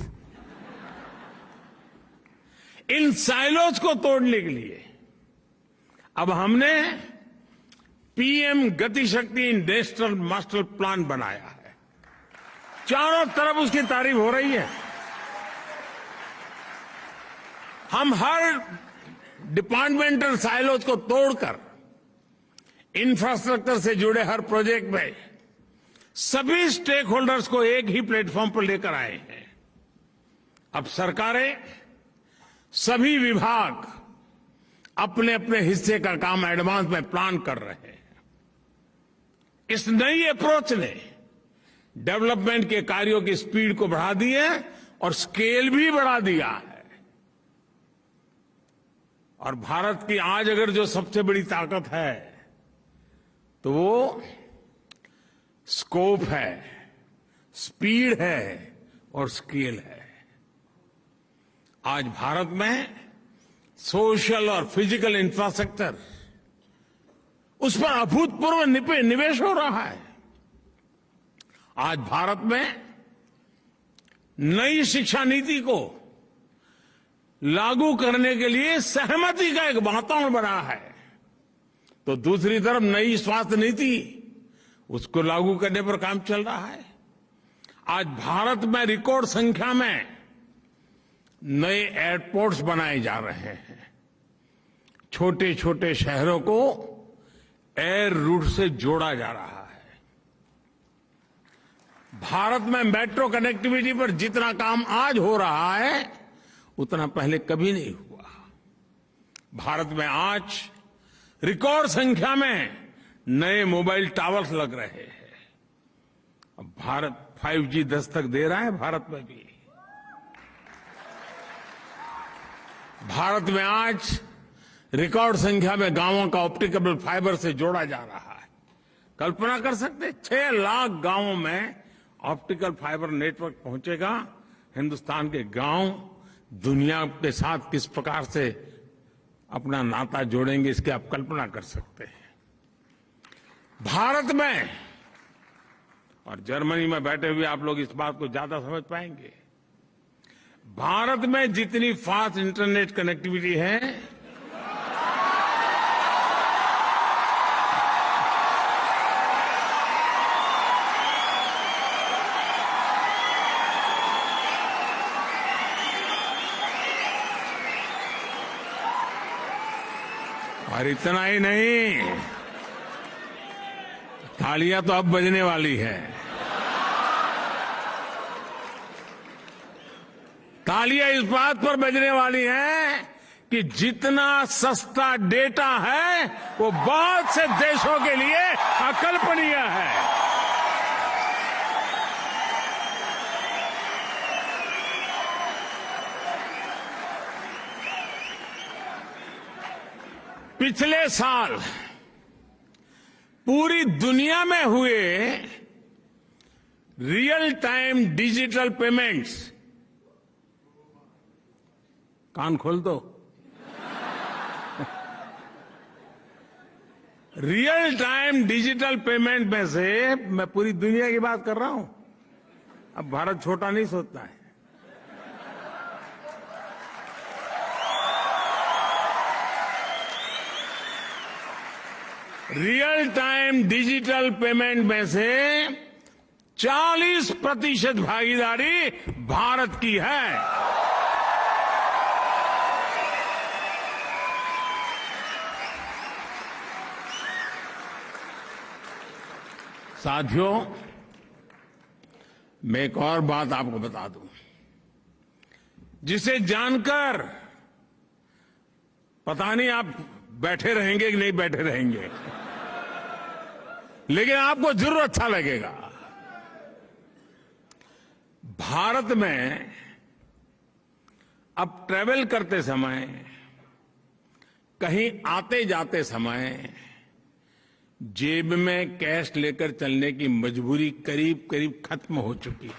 [SPEAKER 10] In silos को तोड़ने के लिए अब हमने पीएम गति शक्ति नेशनल मास्टर प्लान बनाया है। चारों तरफ उसकी तारीफ हो रही है। हम हर डिपार्टमेंटल साइलोज को तोड़कर इंफ्रास्ट्रक्चर से जुड़े हर प्रोजेक्ट में सभी स्टेक होल्डर्स को एक ही प्लेटफॉर्म पर लेकर आए हैं। अब सरकारें, सभी विभाग अपने अपने हिस्से का काम एडवांस में प्लान कर रहे हैं। इस नई अप्रोच ने डेवलपमेंट के कार्यों की स्पीड को बढ़ा दी है और स्केल भी बढ़ा दिया है। और भारत की आज अगर जो सबसे बड़ी ताकत है तो वो स्कोप है, स्पीड है और स्केल है। आज भारत में सोशल और फिजिकल इंफ्रास्ट्रक्चर, उस पर अभूतपूर्व निवेश हो रहा है। आज भारत में नई शिक्षा नीति को लागू करने के लिए सहमति का एक वातावरण बना है, तो दूसरी तरफ नई स्वास्थ्य नीति, उसको लागू करने पर काम चल रहा है। आज भारत में रिकॉर्ड संख्या में नए एयरपोर्ट्स बनाए जा रहे हैं। छोटे छोटे शहरों को एयर रूट से जोड़ा जा रहा है। भारत में मेट्रो कनेक्टिविटी पर जितना काम आज हो रहा है उतना पहले कभी नहीं हुआ। भारत में आज रिकॉर्ड संख्या में नए मोबाइल टावर्स लग रहे हैं। अब भारत 5G दस्तक दे रहा है। भारत में भी, भारत में आज रिकॉर्ड संख्या में गांवों का ऑप्टिकल फाइबर से जोड़ा जा रहा है। कल्पना कर सकते 6 लाख गांवों में ऑप्टिकल फाइबर नेटवर्क पहुंचेगा। हिंदुस्तान के गांव दुनिया के साथ किस प्रकार से अपना नाता जोड़ेंगे, इसकी आप कल्पना कर सकते हैं। भारत में, और जर्मनी में बैठे हुए आप लोग इस बात को ज्यादा समझ पाएंगे, भारत में जितनी फास्ट इंटरनेट कनेक्टिविटी है, और इतना ही नहीं, तालियां तो अब बजने वाली है। तालियां इस बात पर बजने वाली हैं कि जितना सस्ता डेटा है वो बहुत से देशों के लिए अकल्पनीय है। पिछले साल पूरी दुनिया में हुए रियल टाइम डिजिटल पेमेंट्स, कान खोल दो, रियल टाइम डिजिटल पेमेंट में से मैं पूरी दुनिया की बात कर रहा हूं। अब भारत छोटा नहीं सोचता है। रियल टाइम डिजिटल पेमेंट में से 40% भागीदारी भारत की है। साथियों, मैं एक और बात आपको बता दूं, जिसे जानकर पता नहीं आप बैठे रहेंगे कि नहीं बैठे रहेंगे, लेकिन आपको जरूर अच्छा लगेगा। भारत में अब ट्रैवल करते समय, कहीं आते जाते समय जेब में कैश लेकर चलने की मजबूरी करीब करीब खत्म हो चुकी है।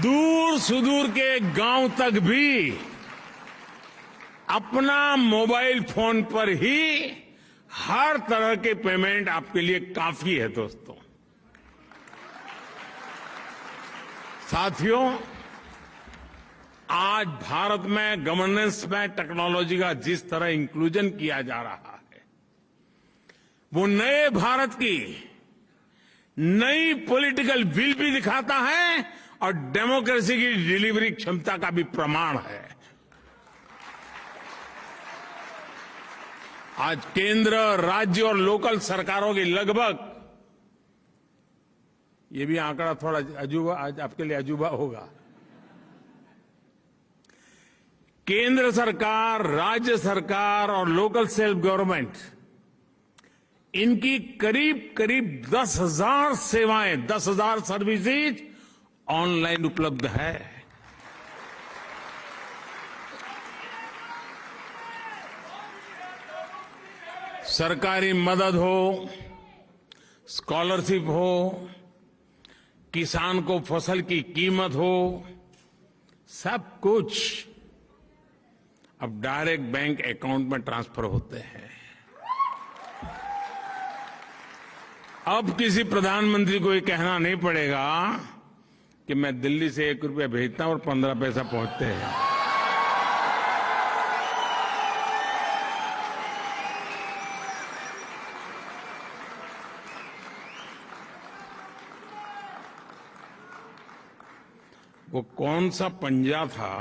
[SPEAKER 10] दूर सुदूर के गांव तक भी अपना मोबाइल फोन पर ही हर तरह के पेमेंट आपके लिए काफी है। दोस्तों, साथियों, आज भारत में गवर्नेंस में टेक्नोलॉजी का जिस तरह इंक्लूजन किया जा रहा है, वो नए भारत की नई पॉलिटिकल विल भी दिखाता है और डेमोक्रेसी की डिलीवरी क्षमता का भी प्रमाण है। आज केंद्र, राज्य और लोकल सरकारों की लगभग, ये भी आंकड़ा थोड़ा अजूबा, आज आपके लिए अजूबा होगा, केंद्र सरकार, राज्य सरकार और लोकल सेल्फ गवर्नमेंट, इनकी करीब करीब 10,000 सेवाएं, 10,000 सर्विसेज ऑनलाइन उपलब्ध है। सरकारी मदद हो, स्कॉलरशिप हो, किसान को फसल की कीमत हो, सब कुछ अब डायरेक्ट बैंक अकाउंट में ट्रांसफर होते हैं। अब किसी प्रधानमंत्री को ये कहना नहीं पड़ेगा कि मैं दिल्ली से 1 रुपया भेजता हूं और 15 पैसा पहुंचते हैं। वो कौन सा पंजा था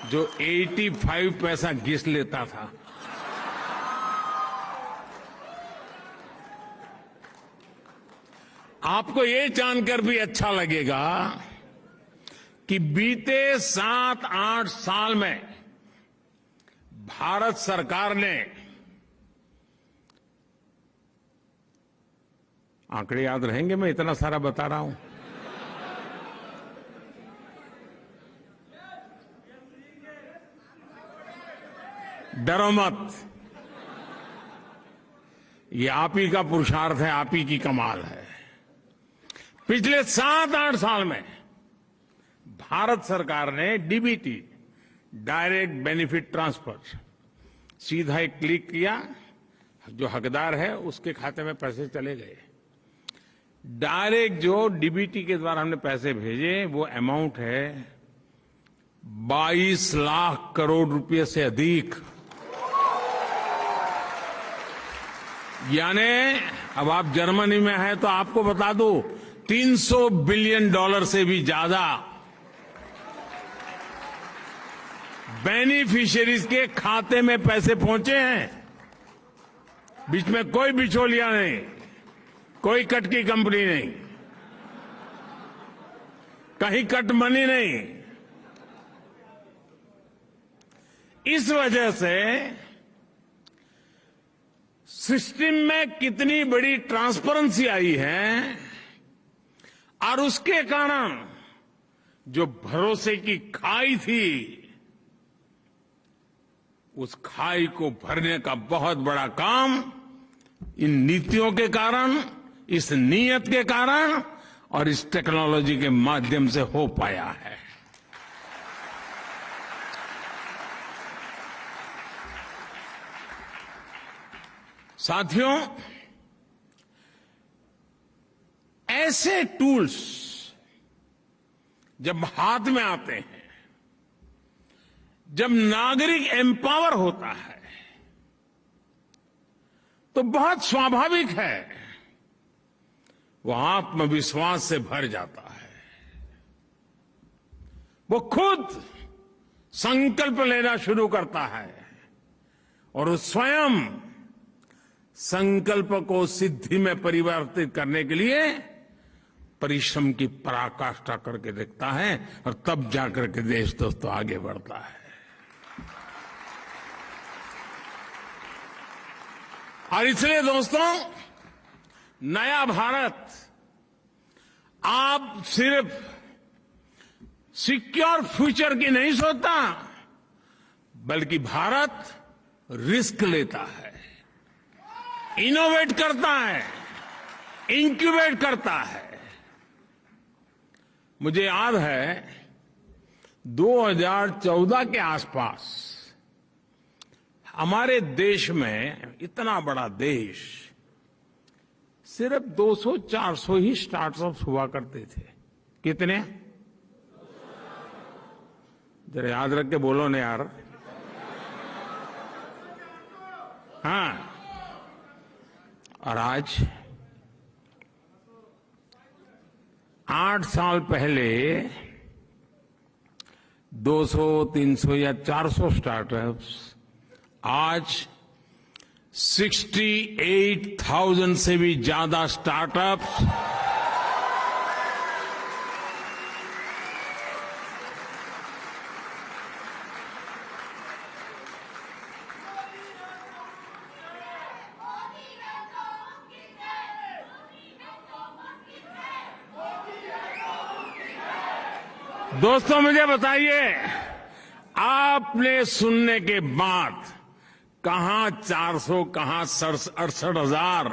[SPEAKER 10] जो 85 पैसा घिस लेता था? आपको ये जानकर भी अच्छा लगेगा कि बीते 7-8 साल में भारत सरकार ने, आंकड़े याद रहेंगे, मैं इतना सारा बता रहा हूं, डरो मत, ये आप ही का पुरुषार्थ है, आप ही की कमाल है। पिछले 7-8 साल में भारत सरकार ने डीबीटी, डायरेक्ट बेनिफिट ट्रांसफर, सीधा एक क्लिक किया, जो हकदार है उसके खाते में पैसे चले गए। डायरेक्ट जो डीबीटी के द्वारा हमने पैसे भेजे, वो अमाउंट है 22 लाख करोड़ रुपए से अधिक। यानी अब आप जर्मनी में हैं तो आपको बता दूं, $300 बिलियन से भी ज्यादा बेनिफिशियरीज के खाते में पैसे पहुंचे हैं। बीच में कोई बिचौलिया नहीं, कोई कट की कंपनी नहीं, कहीं कट मनी नहीं। इस वजह से सिस्टम में कितनी बड़ी ट्रांसपेरेंसी आई है और उसके कारण जो भरोसे की खाई थी, उस खाई को भरने का बहुत बड़ा काम इन नीतियों के कारण, इस नीयत के कारण और इस टेक्नोलॉजी के माध्यम से हो पाया है। साथियों, ऐसे टूल्स जब हाथ में आते हैं, जब नागरिक एम्पावर होता है, तो बहुत स्वाभाविक है वो आत्मविश्वास से भर जाता है। वो खुद संकल्प लेना शुरू करता है और स्वयं संकल्प को सिद्धि में परिवर्तित करने के लिए परिश्रम की पराकाष्ठा करके देखता है और तब जाकर के देश दोस्तों आगे बढ़ता है। और इसलिए दोस्तों, नया भारत आप सिर्फ सिक्योर फ्यूचर की नहीं सोचता, बल्कि भारत रिस्क लेता है, इनोवेट करता है, इंक्यूबेट करता है। मुझे याद है 2014 के आसपास हमारे देश में, इतना बड़ा देश, सिर्फ 200-400 ही स्टार्टअप्स हुआ करते थे। कितने? जरा याद रख के बोलो ना यार। हाँ, और आज 8 साल पहले 200, 300 या 400 स्टार्टअप्स आज 68,000 से भी ज्यादा स्टार्टअप्स दोस्तों, मुझे बताइए, आपने सुनने के बाद कहां 400, कहां 68,000,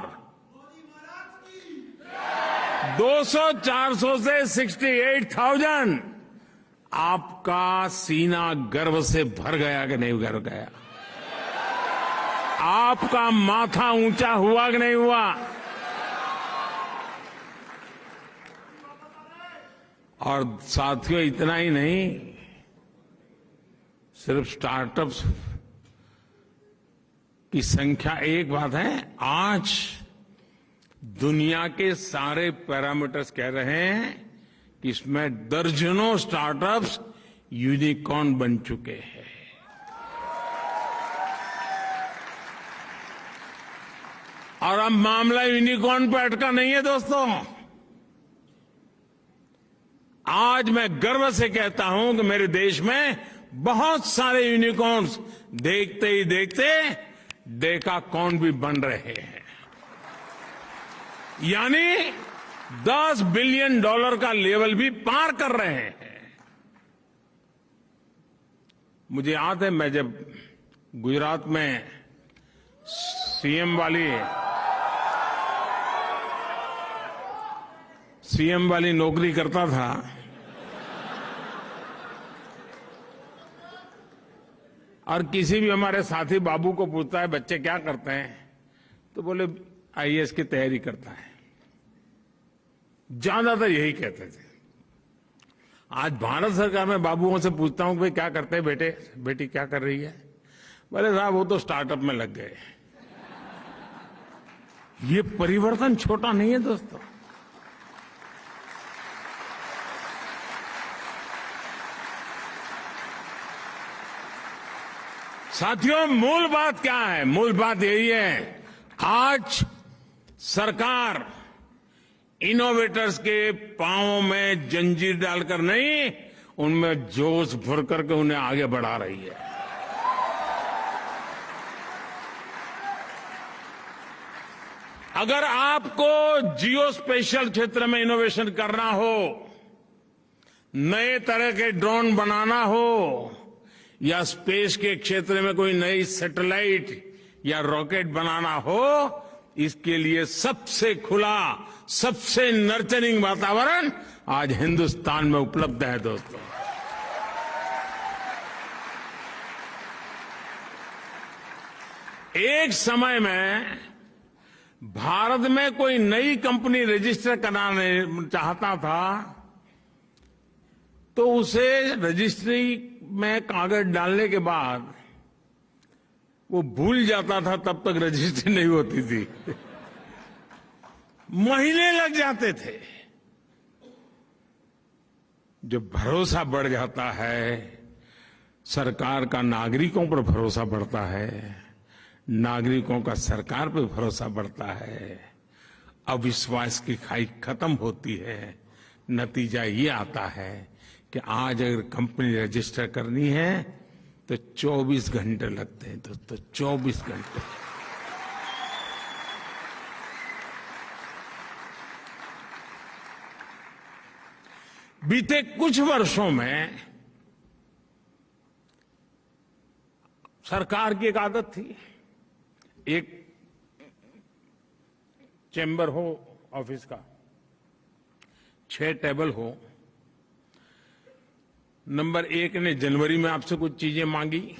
[SPEAKER 10] 200-400 से 68,000, आपका सीना गर्व से भर गया कि नहीं भर गया? आपका माथा ऊंचा हुआ कि नहीं हुआ? और साथियों, इतना ही नहीं, सिर्फ स्टार्टअप्स की संख्या एक बात है, आज दुनिया के सारे पैरामीटर्स कह रहे हैं कि इसमें दर्जनों स्टार्टअप्स यूनिकॉर्न बन चुके हैं। और अब मामला यूनिकॉर्न पर अटका नहीं है दोस्तों। आज मैं गर्व से कहता हूं कि मेरे देश में बहुत सारे यूनिकॉर्न्स देखते ही देखते डेकाकॉर्न भी बन रहे हैं, यानी $10 बिलियन का लेवल भी पार कर रहे हैं। मुझे याद है, मैं जब गुजरात में सीएम वाली नौकरी करता था, और किसी भी हमारे साथी बाबू को पूछता है बच्चे क्या करते हैं, तो बोले आईएएस की तैयारी करता है। ज्यादातर यही कहते थे। आज भारत सरकार में बाबुओं से पूछता हूं कि क्या करते हैं बेटे, बेटी क्या कर रही है, बोले साहब वो तो स्टार्टअप में लग गए। ये परिवर्तन छोटा नहीं है दोस्तों। साथियों, मूल बात क्या है? मूल बात यही है, आज सरकार इनोवेटर्स के पांवों में जंजीर डालकर नहीं, उनमें जोश भर करके उन्हें आगे बढ़ा रही है। अगर आपको जियो स्पेशल क्षेत्र में इनोवेशन करना हो, नए तरह के ड्रोन बनाना हो, या स्पेस के क्षेत्र में कोई नई सैटेलाइट या रॉकेट बनाना हो, इसके लिए सबसे खुला, सबसे नर्चरिंग वातावरण आज हिंदुस्तान में उपलब्ध है दोस्तों। एक समय में भारत में कोई नई कंपनी रजिस्टर कराने चाहता था तो उसे रजिस्ट्री में कागज डालने के बाद वो भूल जाता था, तब तक रजिस्ट्री नहीं होती थी। महीने लग जाते थे। जब भरोसा बढ़ जाता है, सरकार का नागरिकों पर भरोसा बढ़ता है, नागरिकों का सरकार पर भरोसा बढ़ता है, अविश्वास की खाई खत्म होती है। नतीजा ये आता है कि आज अगर कंपनी रजिस्टर करनी है तो 24 घंटे लगते हैं दोस्तों, 24 घंटे। बीते कुछ वर्षों में सरकार की एक आदत थी, एक चेंबर हो ऑफिस का, 6 टेबल हो। नंबर 1 ने जनवरी में आपसे कुछ चीजें मांगी,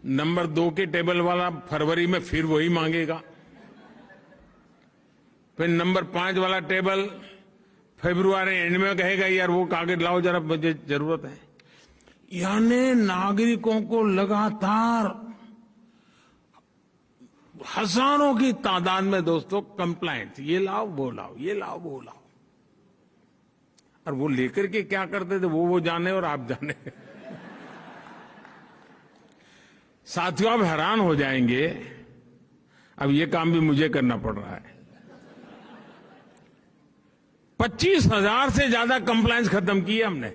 [SPEAKER 10] नंबर 2 के टेबल वाला फरवरी में फिर वही मांगेगा, फिर नंबर 5 वाला टेबल फरवरी एंड में कहेगा यार वो कागज लाओ जरा, मुझे जरूरत है। यानी नागरिकों को लगातार हजारों की तादाद में दोस्तों कंप्लेंट, ये लाओ वो लाओ, ये लाओ वो लाओ। और वो लेकर के क्या करते थे वो जाने और आप जाने। साथियों आप हैरान हो जाएंगे, अब ये काम भी मुझे करना पड़ रहा है। 25,000 से ज्यादा कंप्लेंट्स खत्म किए हमने।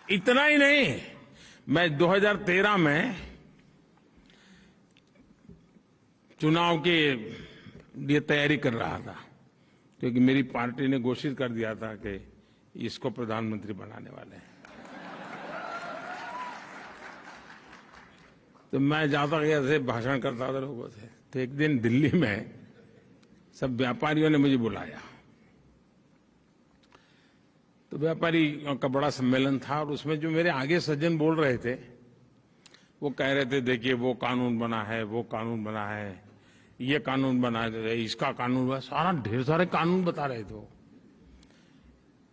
[SPEAKER 10] इतना ही नहीं, मैं 2013 में चुनाव के लिए तैयारी कर रहा था, क्योंकि मेरी पार्टी ने घोषित कर दिया था कि इसको प्रधानमंत्री बनाने वाले हैं। तो मैं जाता गया से भाषण करता था लोगों से। तो एक दिन दिल्ली में सब व्यापारियों ने मुझे बुलाया, तो व्यापारी का बड़ा सम्मेलन था और उसमें जो मेरे आगे सज्जन बोल रहे थे वो कह रहे थे देखिए वो कानून बना है, वो कानून बना है, ये कानून बना है, इसका कानून बना, सारा ढेर सारे कानून बता रहे थे।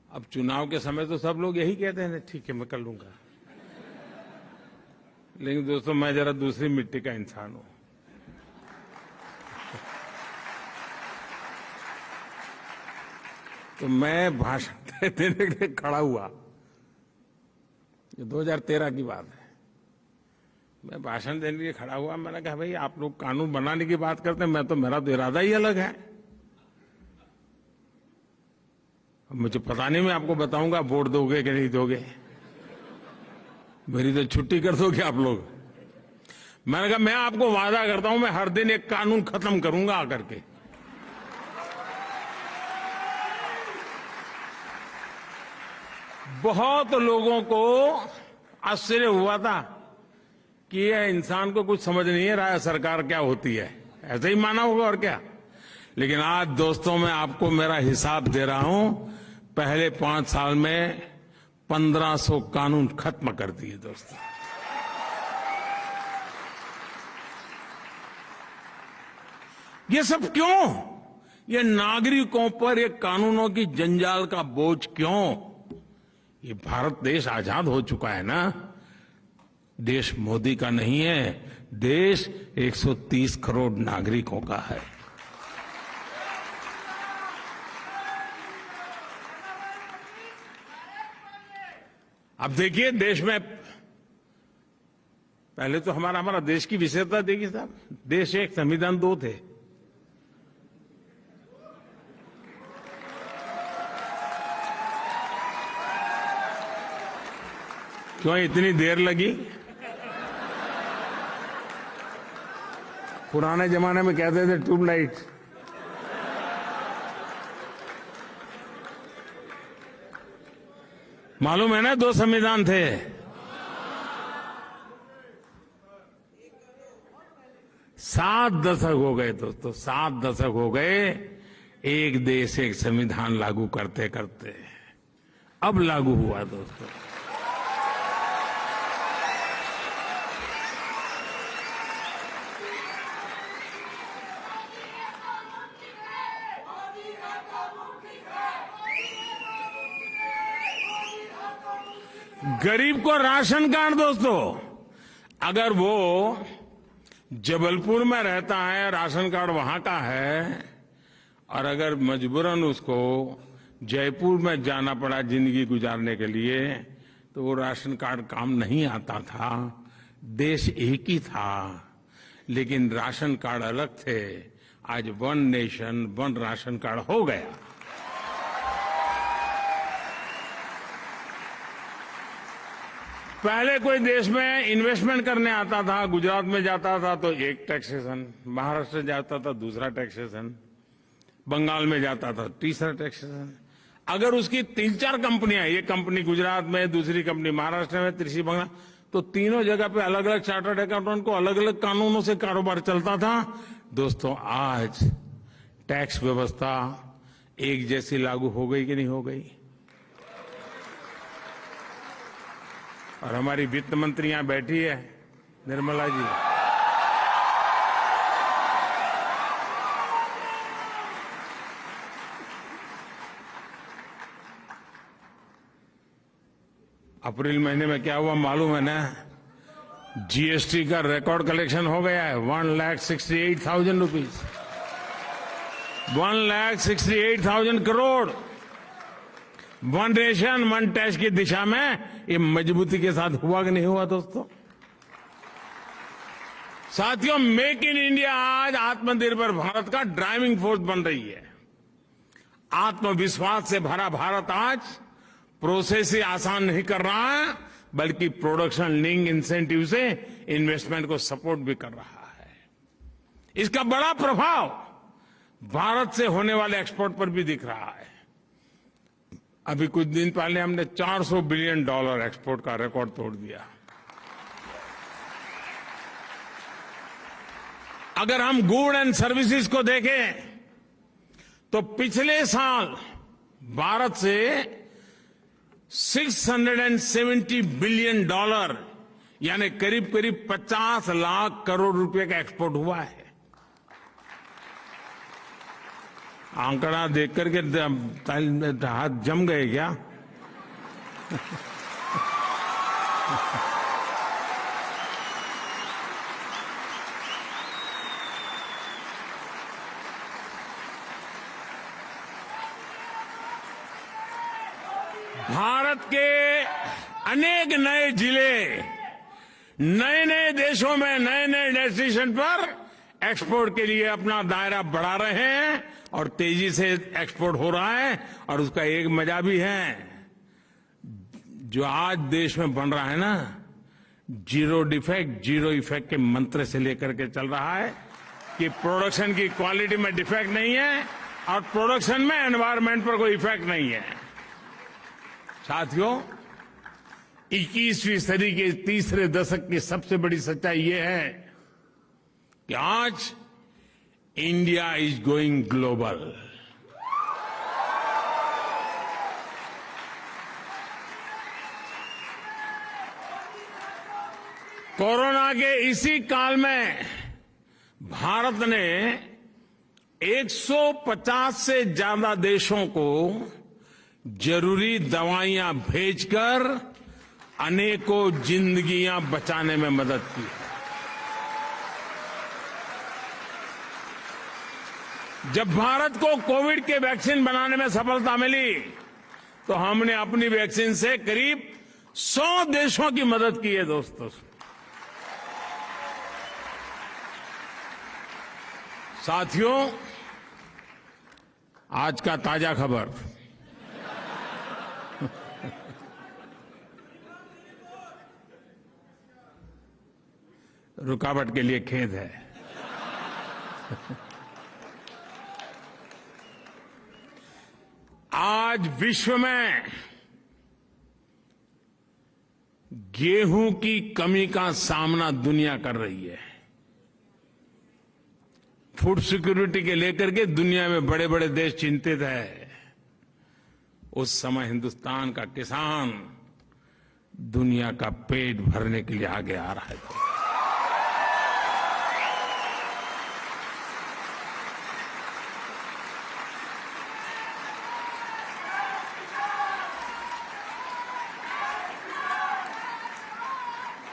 [SPEAKER 10] अब चुनाव के समय तो सब लोग यही कहते हैं ठीक है मैं कर लूंगा, लेकिन दोस्तों मैं जरा दूसरी मिट्टी का इंसान हूं। तो मैं भाषण देने के लिए खड़ा हुआ, ये 2013 की बात है। मैं भाषण देने के लिए खड़ा हुआ, मैंने कहा भाई आप लोग कानून बनाने की बात करते हैं, मेरा तो इरादा ही अलग है। मुझे पता नहीं, मैं आपको बताऊंगा वोट दोगे कि नहीं दोगे, मेरी तो छुट्टी कर दोगे आप लोग। मैंने कहा मैं आपको वादा करता हूं मैं हर दिन एक कानून खत्म करूंगा आकर के। बहुत लोगों को आश्चर्य हुआ था कि ये इंसान को कुछ समझ नहीं है रहा सरकार क्या होती है, ऐसे ही माना होगा और क्या। लेकिन आज दोस्तों मैं आपको मेरा हिसाब दे रहा हूं, पहले 5 साल में 1500 कानून खत्म कर दिए दोस्तों। ये सब क्यों? ये नागरिकों पर ये कानूनों की जंजाल का बोझ क्यों? ये भारत देश आजाद हो चुका है ना, देश मोदी का नहीं है, देश 130 करोड़ नागरिकों का है। अब देखिए देश में पहले तो हमारा देश की विशेषता देखिए साहब, देश एक संविधान 2 थे। क्यों इतनी देर लगी? पुराने जमाने में कहते थे ट्यूबलाइट। मालूम है ना 2 संविधान थे। सात दशक हो गए दोस्तों, 7 दशक हो गए एक देश एक संविधान लागू करते करते। अब लागू हुआ दोस्तों। गरीब को राशन कार्ड दोस्तों, अगर वो जबलपुर में रहता है, राशन कार्ड वहां का है, और अगर मजबूरन उसको जयपुर में जाना पड़ा जिंदगी गुजारने के लिए, तो वो राशन कार्ड काम नहीं आता था। देश एक ही था, लेकिन राशन कार्ड अलग थे। आज 1 नेशन 1 राशन कार्ड हो गया। पहले कोई देश में इन्वेस्टमेंट करने आता था, गुजरात में जाता था तो एक टैक्सेशन, महाराष्ट्र जाता था दूसरा टैक्सेशन, बंगाल में जाता था तीसरा टैक्सेशन। अगर उसकी 3-4 कंपनियां, एक कंपनी गुजरात में, दूसरी कंपनी महाराष्ट्र में, तीसरी बंगाल, तो तीनों जगह पे अलग अलग चार्टर्ड अकाउंटेंट को अलग अलग कानूनों से कारोबार चलता था। दोस्तों आज टैक्स व्यवस्था एक जैसी लागू हो गई कि नहीं हो गई? और हमारी वित्त मंत्री यहां बैठी है, निर्मला जी। अप्रैल महीने में क्या हुआ मालूम है ना? जीएसटी का रिकॉर्ड कलेक्शन हो गया है 1,68,000 रुपीज, 1,68,000 करोड़। 1 नेशन 1 टैक्स की दिशा में ये मजबूती के साथ हुआ कि नहीं हुआ दोस्तों? साथियों, मेक इन इंडिया आज आत्मनिर्भर भारत का ड्राइविंग फोर्स बन रही है। आत्मविश्वास से भरा भारत आज प्रोसेस ही आसान नहीं कर रहा है, बल्कि प्रोडक्शन लिंक इंसेंटिव से इन्वेस्टमेंट को सपोर्ट भी कर रहा है। इसका बड़ा प्रभाव भारत से होने वाले एक्सपोर्ट पर भी दिख रहा है। अभी कुछ दिन पहले हमने $400 बिलियन एक्सपोर्ट का रिकॉर्ड तोड़ दिया। अगर हम गुड एंड सर्विसेज को देखें तो पिछले साल भारत से $670 बिलियन यानी करीब करीब 50 लाख करोड़ रुपए का एक्सपोर्ट हुआ है। आंकड़ा देख करके हाथ जम गए क्या? भारत के अनेक नए जिले नए नए देशों में नए नए डेस्टिनेशन पर एक्सपोर्ट के लिए अपना दायरा बढ़ा रहे हैं और तेजी से एक्सपोर्ट हो रहा है। और उसका एक मजा भी है, जो आज देश में बन रहा है ना, जीरो डिफेक्ट जीरो इफेक्ट के मंत्र से लेकर के चल रहा है कि प्रोडक्शन की क्वालिटी में डिफेक्ट नहीं है और प्रोडक्शन में एनवायरमेंट पर कोई इफेक्ट नहीं है। साथियों, 21वीं सदी के तीसरे दशक की सबसे बड़ी सच्चाई यह है कि आज India is going global. Corona के इसी काल में भारत ने 150 से ज्यादा देशों को जरूरी दवाइयां भेजकर अनेकों जिंदगियां बचाने में मदद की। जब भारत को कोविड के वैक्सीन बनाने में सफलता मिली तो हमने अपनी वैक्सीन से करीब 100 देशों की मदद की है। दोस्तों, साथियों, आज का ताजा खबर, रुकावट के लिए खेद है। आज विश्व में गेहूं की कमी का सामना दुनिया कर रही है। फूड सिक्योरिटी के लेकर के दुनिया में बड़े बड़े देश चिंतित है। उस समय हिंदुस्तान का किसान दुनिया का पेट भरने के लिए आगे आ रहा है।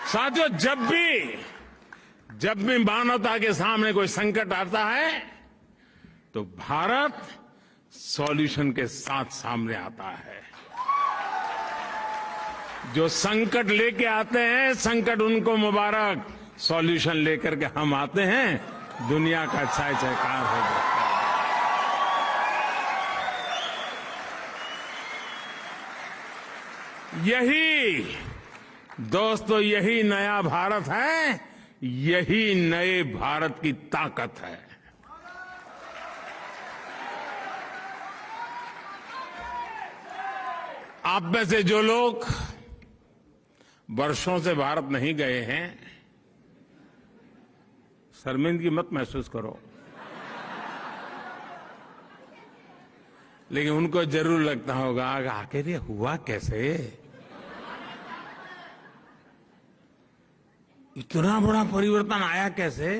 [SPEAKER 10] साथियों, जब भी मानवता के सामने कोई संकट आता है तो भारत सॉल्यूशन के साथ सामने आता है। जो संकट लेके आते हैं, संकट उनको मुबारक, सॉल्यूशन लेकर के हम आते हैं, दुनिया का अच्छा जयकार हो जाता है। यही नया भारत है, यही नए भारत की ताकत है। आप में से जो लोग वर्षों से भारत नहीं गए हैं, शर्मिंदगी मत महसूस करो, लेकिन उनको जरूर लगता होगा आखिर ये हुआ कैसे, इतना बड़ा परिवर्तन आया कैसे।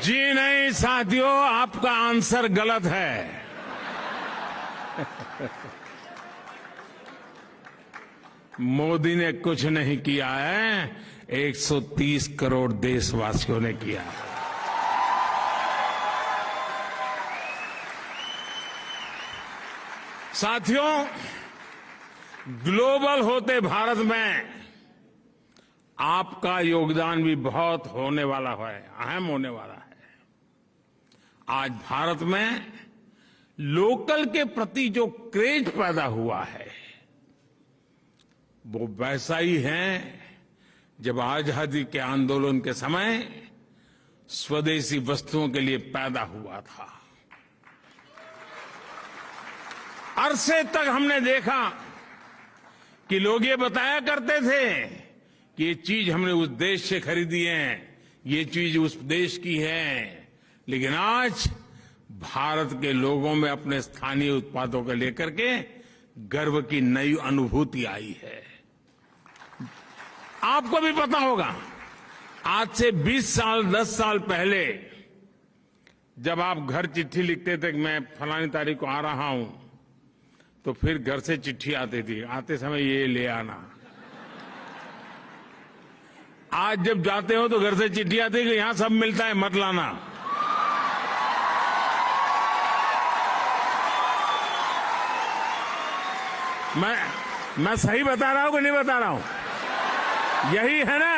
[SPEAKER 10] जी नहीं साथियों, आपका आंसर गलत है। मोदी ने कुछ नहीं किया है, 130 करोड़ देशवासियों ने किया है। साथियों, ग्लोबल होते भारत में आपका योगदान भी बहुत होने वाला है, अहम होने वाला है। आज भारत में लोकल के प्रति जो क्रेज पैदा हुआ है वो वैसा ही है जब आजादी के आंदोलन के समय स्वदेशी वस्तुओं के लिए पैदा हुआ था। अरसे तक हमने देखा कि लोग ये बताया करते थे कि ये चीज हमने उस देश से खरीदी है, ये चीज उस देश की है, लेकिन आज भारत के लोगों में अपने स्थानीय उत्पादों को लेकर के गर्व की नई अनुभूति आई है। आपको भी पता होगा, आज से 20 साल 10 साल पहले जब आप घर चिट्ठी लिखते थे कि मैं फलानी तारीख को आ रहा हूं, तो फिर घर से चिट्ठी आती थी, आते समय ये ले आना। आज जब जाते हो तो घर से चिट्ठी आती है कि यहां सब मिलता है, मत लाना। मैं सही बता रहा हूं कि नहीं बता रहा हूं? यही है ना।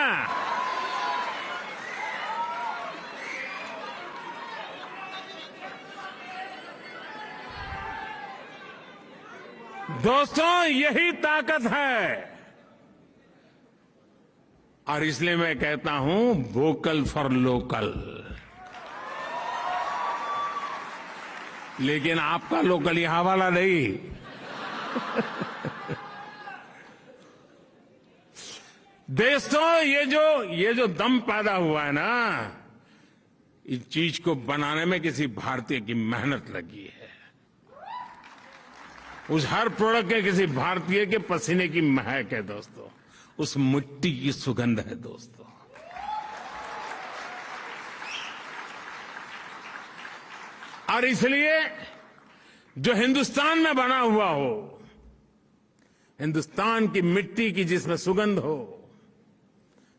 [SPEAKER 10] दोस्तों, यही ताकत है और इसलिए मैं कहता हूं वोकल फॉर लोकल। लेकिन आपका लोकल यहां वाला नहीं। दोस्तों, ये जो दम पैदा हुआ है ना, इस चीज को बनाने में किसी भारतीय की मेहनत लगी है। उस हर प्रोडक्ट के किसी भारतीय के पसीने की महक है दोस्तों, उस मिट्टी की सुगंध है दोस्तों। और इसलिए जो हिंदुस्तान में बना हुआ हो, हिंदुस्तान की मिट्टी की जिसमें सुगंध हो,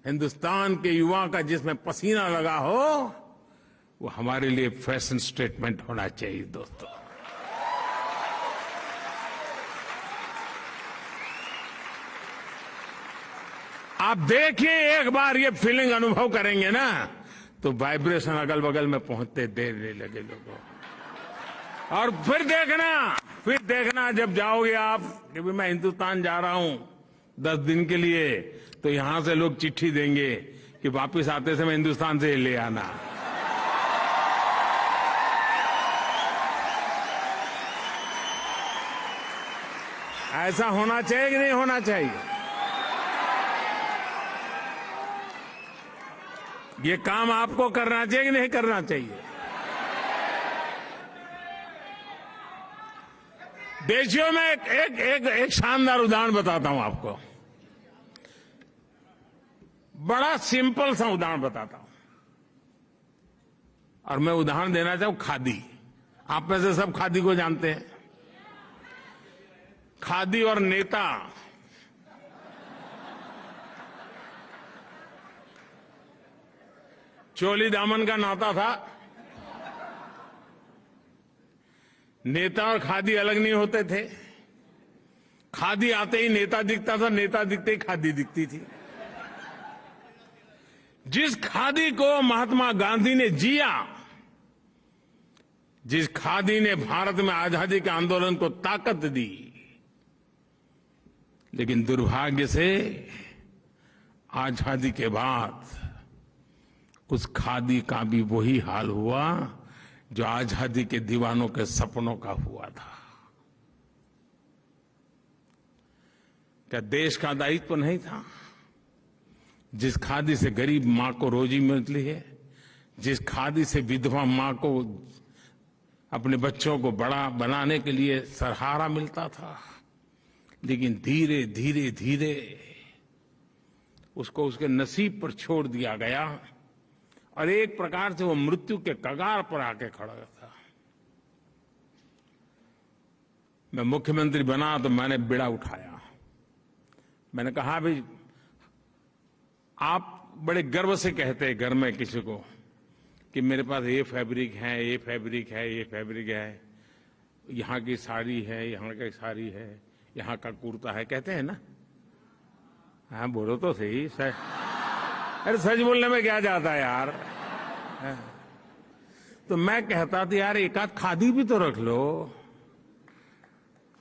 [SPEAKER 10] हिंदुस्तान के युवा का जिसमें पसीना लगा हो, वो हमारे लिए फैशन स्टेटमेंट होना चाहिए दोस्तों। आप देखिए, एक बार ये फीलिंग अनुभव करेंगे ना तो वाइब्रेशन अगल बगल में पहुंचते देर नहीं लगे लोगों। और फिर देखना जब जाओगे आप कि मैं हिंदुस्तान जा रहा हूं 10 दिन के लिए, तो यहां से लोग चिट्ठी देंगे कि वापस आते समय हिंदुस्तान से ले आना। ऐसा होना चाहिए कि नहीं होना चाहिए? ये काम आपको करना चाहिए कि नहीं करना चाहिए? देशियों में एक शानदार उदाहरण बताता हूं आपको। बड़ा सिंपल सा उदाहरण बताता हूं, और मैं उदाहरण देना चाहूं खादी। आप में से सब खादी को जानते हैं। खादी और नेता चोली दामन का नाता था। नेता और खादी अलग नहीं होते थे। खादी आते ही नेता दिखता था, नेता दिखते ही खादी दिखती थी। जिस खादी को महात्मा गांधी ने जिया, जिस खादी ने भारत में आजादी के आंदोलन को ताकत दी, लेकिन दुर्भाग्य से आजादी के बाद उस खादी का भी वही हाल हुआ जो आजादी के दीवानों के सपनों का हुआ था। क्या देश का दायित्व नहीं था? जिस खादी से गरीब मां को रोजी मिलती है, जिस खादी से विधवा मां को अपने बच्चों को बड़ा बनाने के लिए सहारा मिलता था, लेकिन धीरे धीरे धीरे उसको उसके नसीब पर छोड़ दिया गया और एक प्रकार से वो मृत्यु के कगार पर आके खड़ा था। मैं मुख्यमंत्री बना तो मैंने बीड़ा उठाया। मैंने कहा भाई, आप बड़े गर्व से कहते हैं घर में किसी को कि मेरे पास ये फैब्रिक है, ये फैब्रिक है, ये फैब्रिक है, यहाँ की साड़ी है, यहाँ की साड़ी है, यहाँ का कुर्ता है, कहते हैं ना? हाँ, बोलो तो सही। अरे सच बोलने में क्या जाता है यार। तो मैं कहता था यार एक आध खादी भी तो रख लो।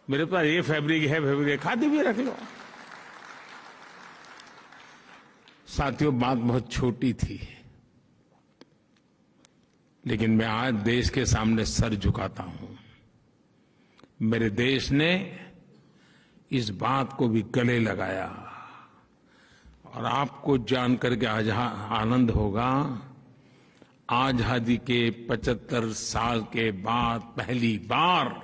[SPEAKER 10] मेरे पास ये फैब्रिक है, फैब्रिक, खादी भी रख लो। साथियों, बात बहुत छोटी थी, लेकिन मैं आज देश के सामने सर झुकाता हूं। मेरे देश ने इस बात को भी गले लगाया, और आपको जानकर के आज आनंद होगा, आजादी के 75 साल के बाद पहली बार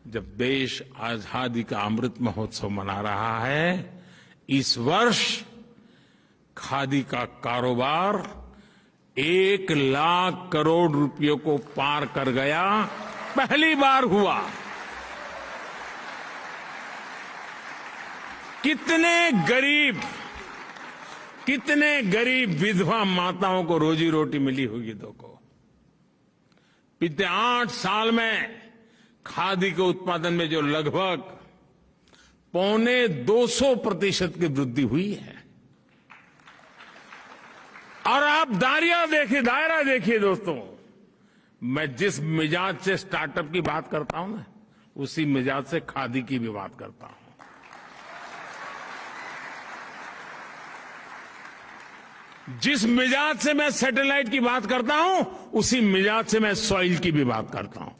[SPEAKER 10] जब देश आजादी का अमृत महोत्सव मना रहा है, इस वर्ष खादी का कारोबार 1 लाख करोड़ रुपयों को पार कर गया। पहली बार हुआ। कितने गरीब विधवा माताओं को रोजी रोटी मिली होगी। देखो, पिछले 8 साल में खादी के उत्पादन में जो लगभग 250% की वृद्धि हुई है। और आप दायरा देखिए दोस्तों, मैं जिस मिजाज से स्टार्टअप की बात करता हूं ना, उसी मिजाज से खादी की भी बात करता हूं। जिस मिजाज से मैं सैटेलाइट की बात करता हूं, उसी मिजाज से मैं सॉइल की भी बात करता हूं।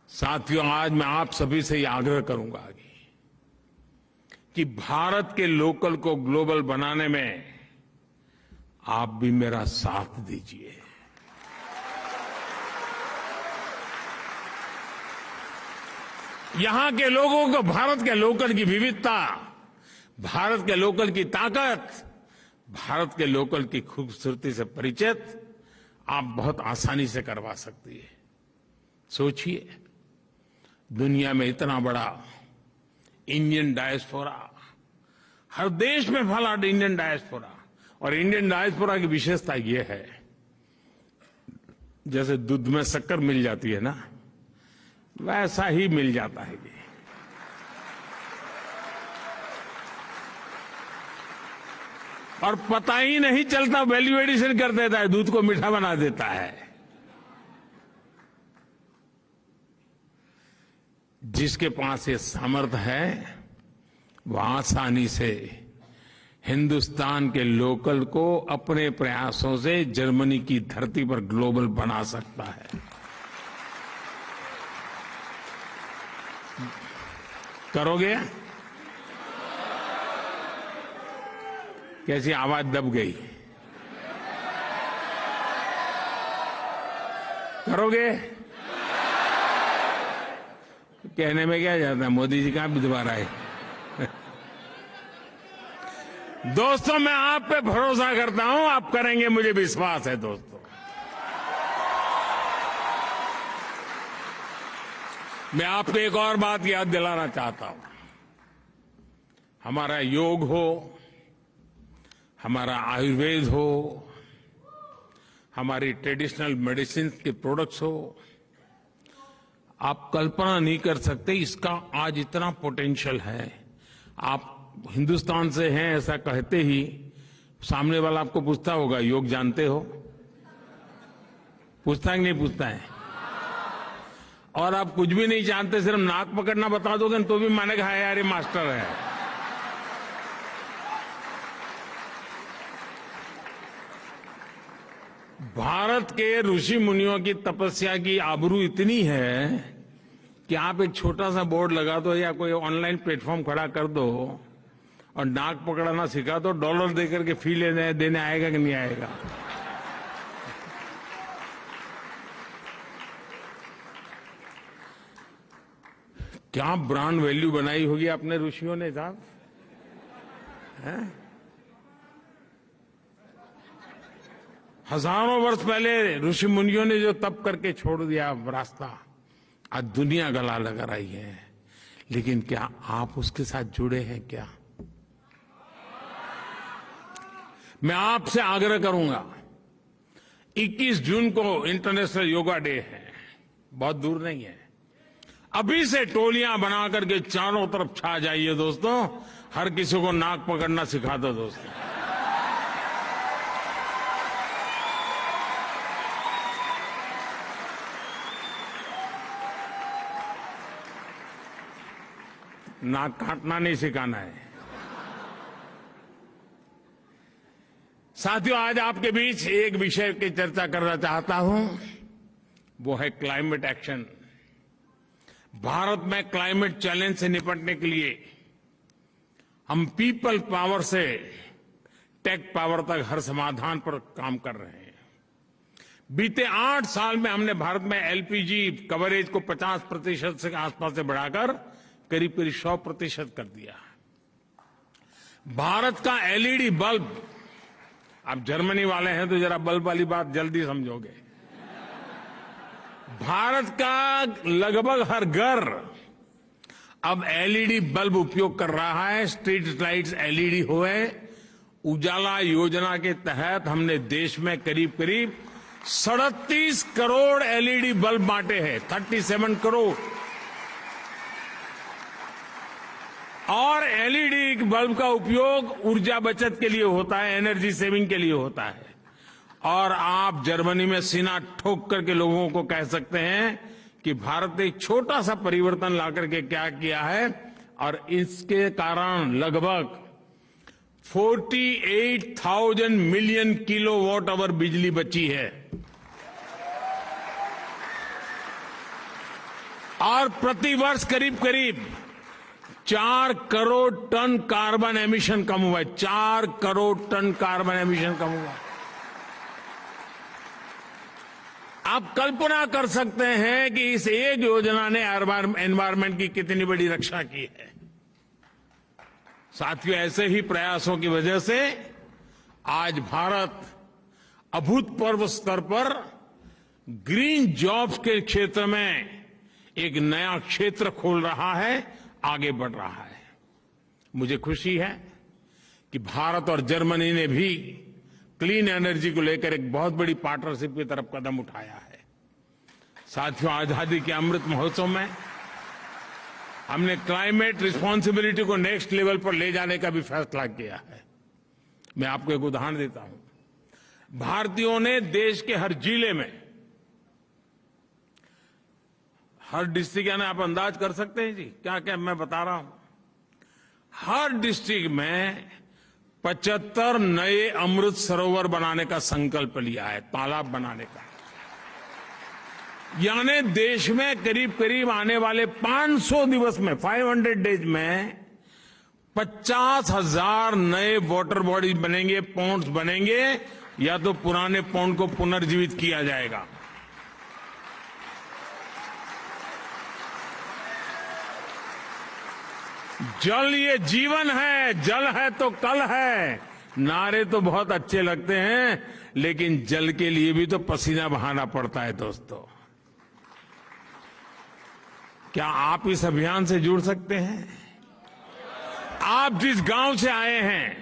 [SPEAKER 10] साथियों, आज मैं आप सभी से ये आग्रह करूंगा कि भारत के लोकल को ग्लोबल बनाने में आप भी मेरा साथ दीजिए। यहां के लोगों को भारत के लोकल की विविधता, भारत के लोकल की ताकत, भारत के लोकल की खूबसूरती से परिचित आप बहुत आसानी से करवा सकती है। सोचिए, दुनिया में इतना बड़ा इंडियन डायस्पोरा, हर देश में फैला इंडियन डायस्पोरा, और इंडियन डायस्पोरा की विशेषता यह है, जैसे दूध में शक्कर मिल जाती है ना, वैसा ही मिल जाता है ये। और पता ही नहीं चलता, वैल्यू एडिशन कर देता है, दूध को मीठा बना देता है। जिसके पास ये सामर्थ्य है, वो आसानी से हिंदुस्तान के लोकल को अपने प्रयासों से जर्मनी की धरती पर ग्लोबल बना सकता है। करोगे? कैसी आवाज दब गई? करोगे? कहने में क्या जाता है, मोदी जी कहां दोबारा आए। दोस्तों, मैं आप पे भरोसा करता हूं, आप करेंगे, मुझे विश्वास है। दोस्तों, मैं आपको एक और बात याद दिलाना चाहता हूं। हमारा योग हो, हमारा आयुर्वेद हो, हमारी ट्रेडिशनल मेडिसिन के प्रोडक्ट्स हो, आप कल्पना नहीं कर सकते इसका आज इतना पोटेंशियल है। आप हिंदुस्तान से हैं ऐसा कहते ही सामने वाला आपको पूछता होगा, योग जानते हो? पूछता है कि नहीं पूछता है? और आप कुछ भी नहीं जानते, सिर्फ नाक पकड़ना बता दोगे तो भी मानेगा हाँ यार ये मास्टर है। भारत के ऋषि मुनियों की तपस्या की आबरू इतनी है कि आप एक छोटा सा बोर्ड लगा दो या कोई ऑनलाइन प्लेटफॉर्म खड़ा कर दो और नाक पकड़ना सिखा दो, डॉलर देकर के फी देने आएगा कि नहीं आएगा? क्या ब्रांड वैल्यू बनाई होगी अपने ऋषियों ने साहब, हैं? हजारों वर्ष पहले ऋषि मुनियों ने जो तप करके छोड़ दिया रास्ता, आज दुनिया गला लगा रही है। लेकिन क्या आप उसके साथ जुड़े हैं क्या? मैं आपसे आग्रह करूंगा, 21 जून को इंटरनेशनल योगा डे है, बहुत दूर नहीं है। अभी से टोलियां बना करके चारों तरफ छा जाइए दोस्तों, हर किसी को नाक पकड़ना सिखा दो दोस्तों। नाक काटना नहीं सिखाना है। साथियों, आज आपके बीच एक विषय की चर्चा करना चाहता हूं, वो है क्लाइमेट एक्शन। भारत में क्लाइमेट चैलेंज से निपटने के लिए हम पीपल पावर से टेक पावर तक हर समाधान पर काम कर रहे हैं। बीते 8 साल में हमने भारत में एलपीजी कवरेज को 50% से आसपास से बढ़ाकर करीब 100% कर दिया। भारत का एलईडी बल्ब, आप जर्मनी वाले हैं तो जरा बल्ब वाली बात जल्दी समझोगे। भारत का लगभग हर घर अब एलईडी बल्ब उपयोग कर रहा है। स्ट्रीट लाइट्स एलईडी हुए। उजाला योजना के तहत हमने देश में करीब 37 करोड़ एलईडी बल्ब बांटे हैं, 37 करोड़। और एलईडी बल्ब का उपयोग ऊर्जा बचत के लिए होता है, एनर्जी सेविंग के लिए होता है। और आप जर्मनी में सीना ठोक करके लोगों को कह सकते हैं कि भारत ने एक छोटा सा परिवर्तन ला करके क्या किया है, और इसके कारण लगभग 48,000 मिलियन किलोवाट आवर बिजली बची है। और प्रतिवर्ष करीब 4 करोड़ टन कार्बन एमिशन कम हुआ है। 4 करोड़ टन कार्बन एमिशन कम हुआ। आप कल्पना कर सकते हैं कि इस एक योजना ने एनवायरमेंट की कितनी बड़ी रक्षा की है। साथियों, ऐसे ही प्रयासों की वजह से आज भारत अभूतपूर्व स्तर पर ग्रीन जॉब्स के क्षेत्र में एक नया क्षेत्र खोल रहा है, आगे बढ़ रहा है। मुझे खुशी है कि भारत और जर्मनी ने भी क्लीन एनर्जी को लेकर एक बहुत बड़ी पार्टनरशिप की तरफ कदम उठाया है। साथियों, आजादी के अमृत महोत्सव में हमने क्लाइमेट रिस्पांसिबिलिटी को नेक्स्ट लेवल पर ले जाने का भी फैसला किया है। मैं आपको एक उदाहरण देता हूं। भारतीयों ने देश के हर जिले में, हर डिस्ट्रिक्ट, यानी आप अंदाज कर सकते हैं जी क्या क्या मैं बता रहा हूं। हर डिस्ट्रिक्ट में 75 नए अमृत सरोवर बनाने का संकल्प लिया है, तालाब बनाने का। यानी देश में करीब करीब आने वाले 500 दिवस में 500 डेज में 50,000 नए वाटर बॉडीज बनेंगे, पॉन्ड्स बनेंगे, या तो पुराने पॉन्ड को पुनर्जीवित किया जाएगा। जल ये जीवन है, जल है तो कल है। नारे तो बहुत अच्छे लगते हैं, लेकिन जल के लिए भी तो पसीना बहाना पड़ता है दोस्तों। क्या आप इस अभियान से जुड़ सकते हैं? आप जिस गांव से आए हैं,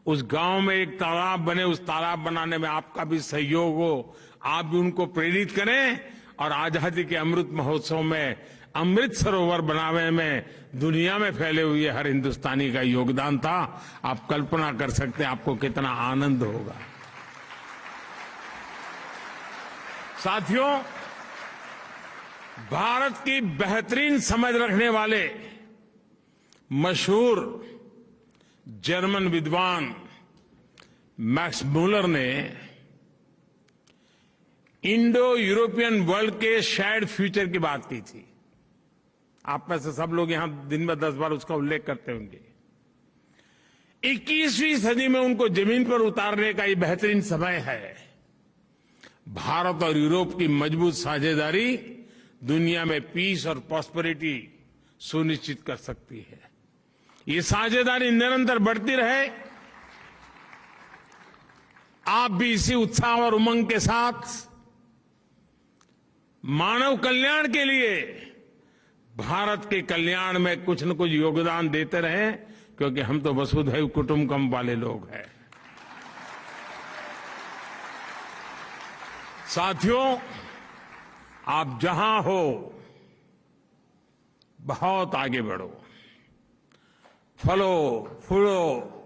[SPEAKER 10] उस गांव में एक तालाब बने, उस तालाब बनाने में आपका भी सहयोग हो, आप भी उनको प्रेरित करें, और आजादी के अमृत महोत्सव में अमृत सरोवर बनाने में दुनिया में फैले हुए हर हिंदुस्तानी का योगदान था। आप कल्पना कर सकते हैं आपको कितना आनंद होगा। साथियों, भारत की बेहतरीन समझ रखने वाले मशहूर जर्मन विद्वान मैक्स मूलर ने इंडो यूरोपियन वर्ल्ड के शेयर्ड फ्यूचर की बात की थी। आप में से सब लोग यहां दिन में 10 बार उसका उल्लेख करते होंगे। 21वीं सदी में उनको जमीन पर उतारने का ये बेहतरीन समय है। भारत और यूरोप की मजबूत साझेदारी दुनिया में पीस और प्रॉस्पेरिटी सुनिश्चित कर सकती है। ये साझेदारी निरंतर बढ़ती रहे। आप भी इसी उत्साह और उमंग के साथ मानव कल्याण के लिए, भारत के कल्याण में कुछ न कुछ योगदान देते रहें, क्योंकि हम तो वसुधैव कुटुंबकम वाले लोग हैं। साथियों, आप जहां हो बहुत आगे बढ़ो, फलो फूलो,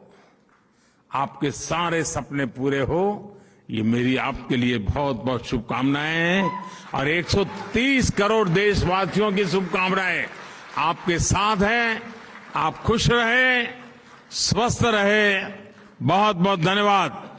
[SPEAKER 10] आपके सारे सपने पूरे हो, ये मेरी आपके लिए बहुत बहुत शुभकामनाएं हैं। और 130 करोड़ देशवासियों की शुभकामनाएं आपके साथ हैं। आप खुश रहे, स्वस्थ रहे। बहुत बहुत धन्यवाद।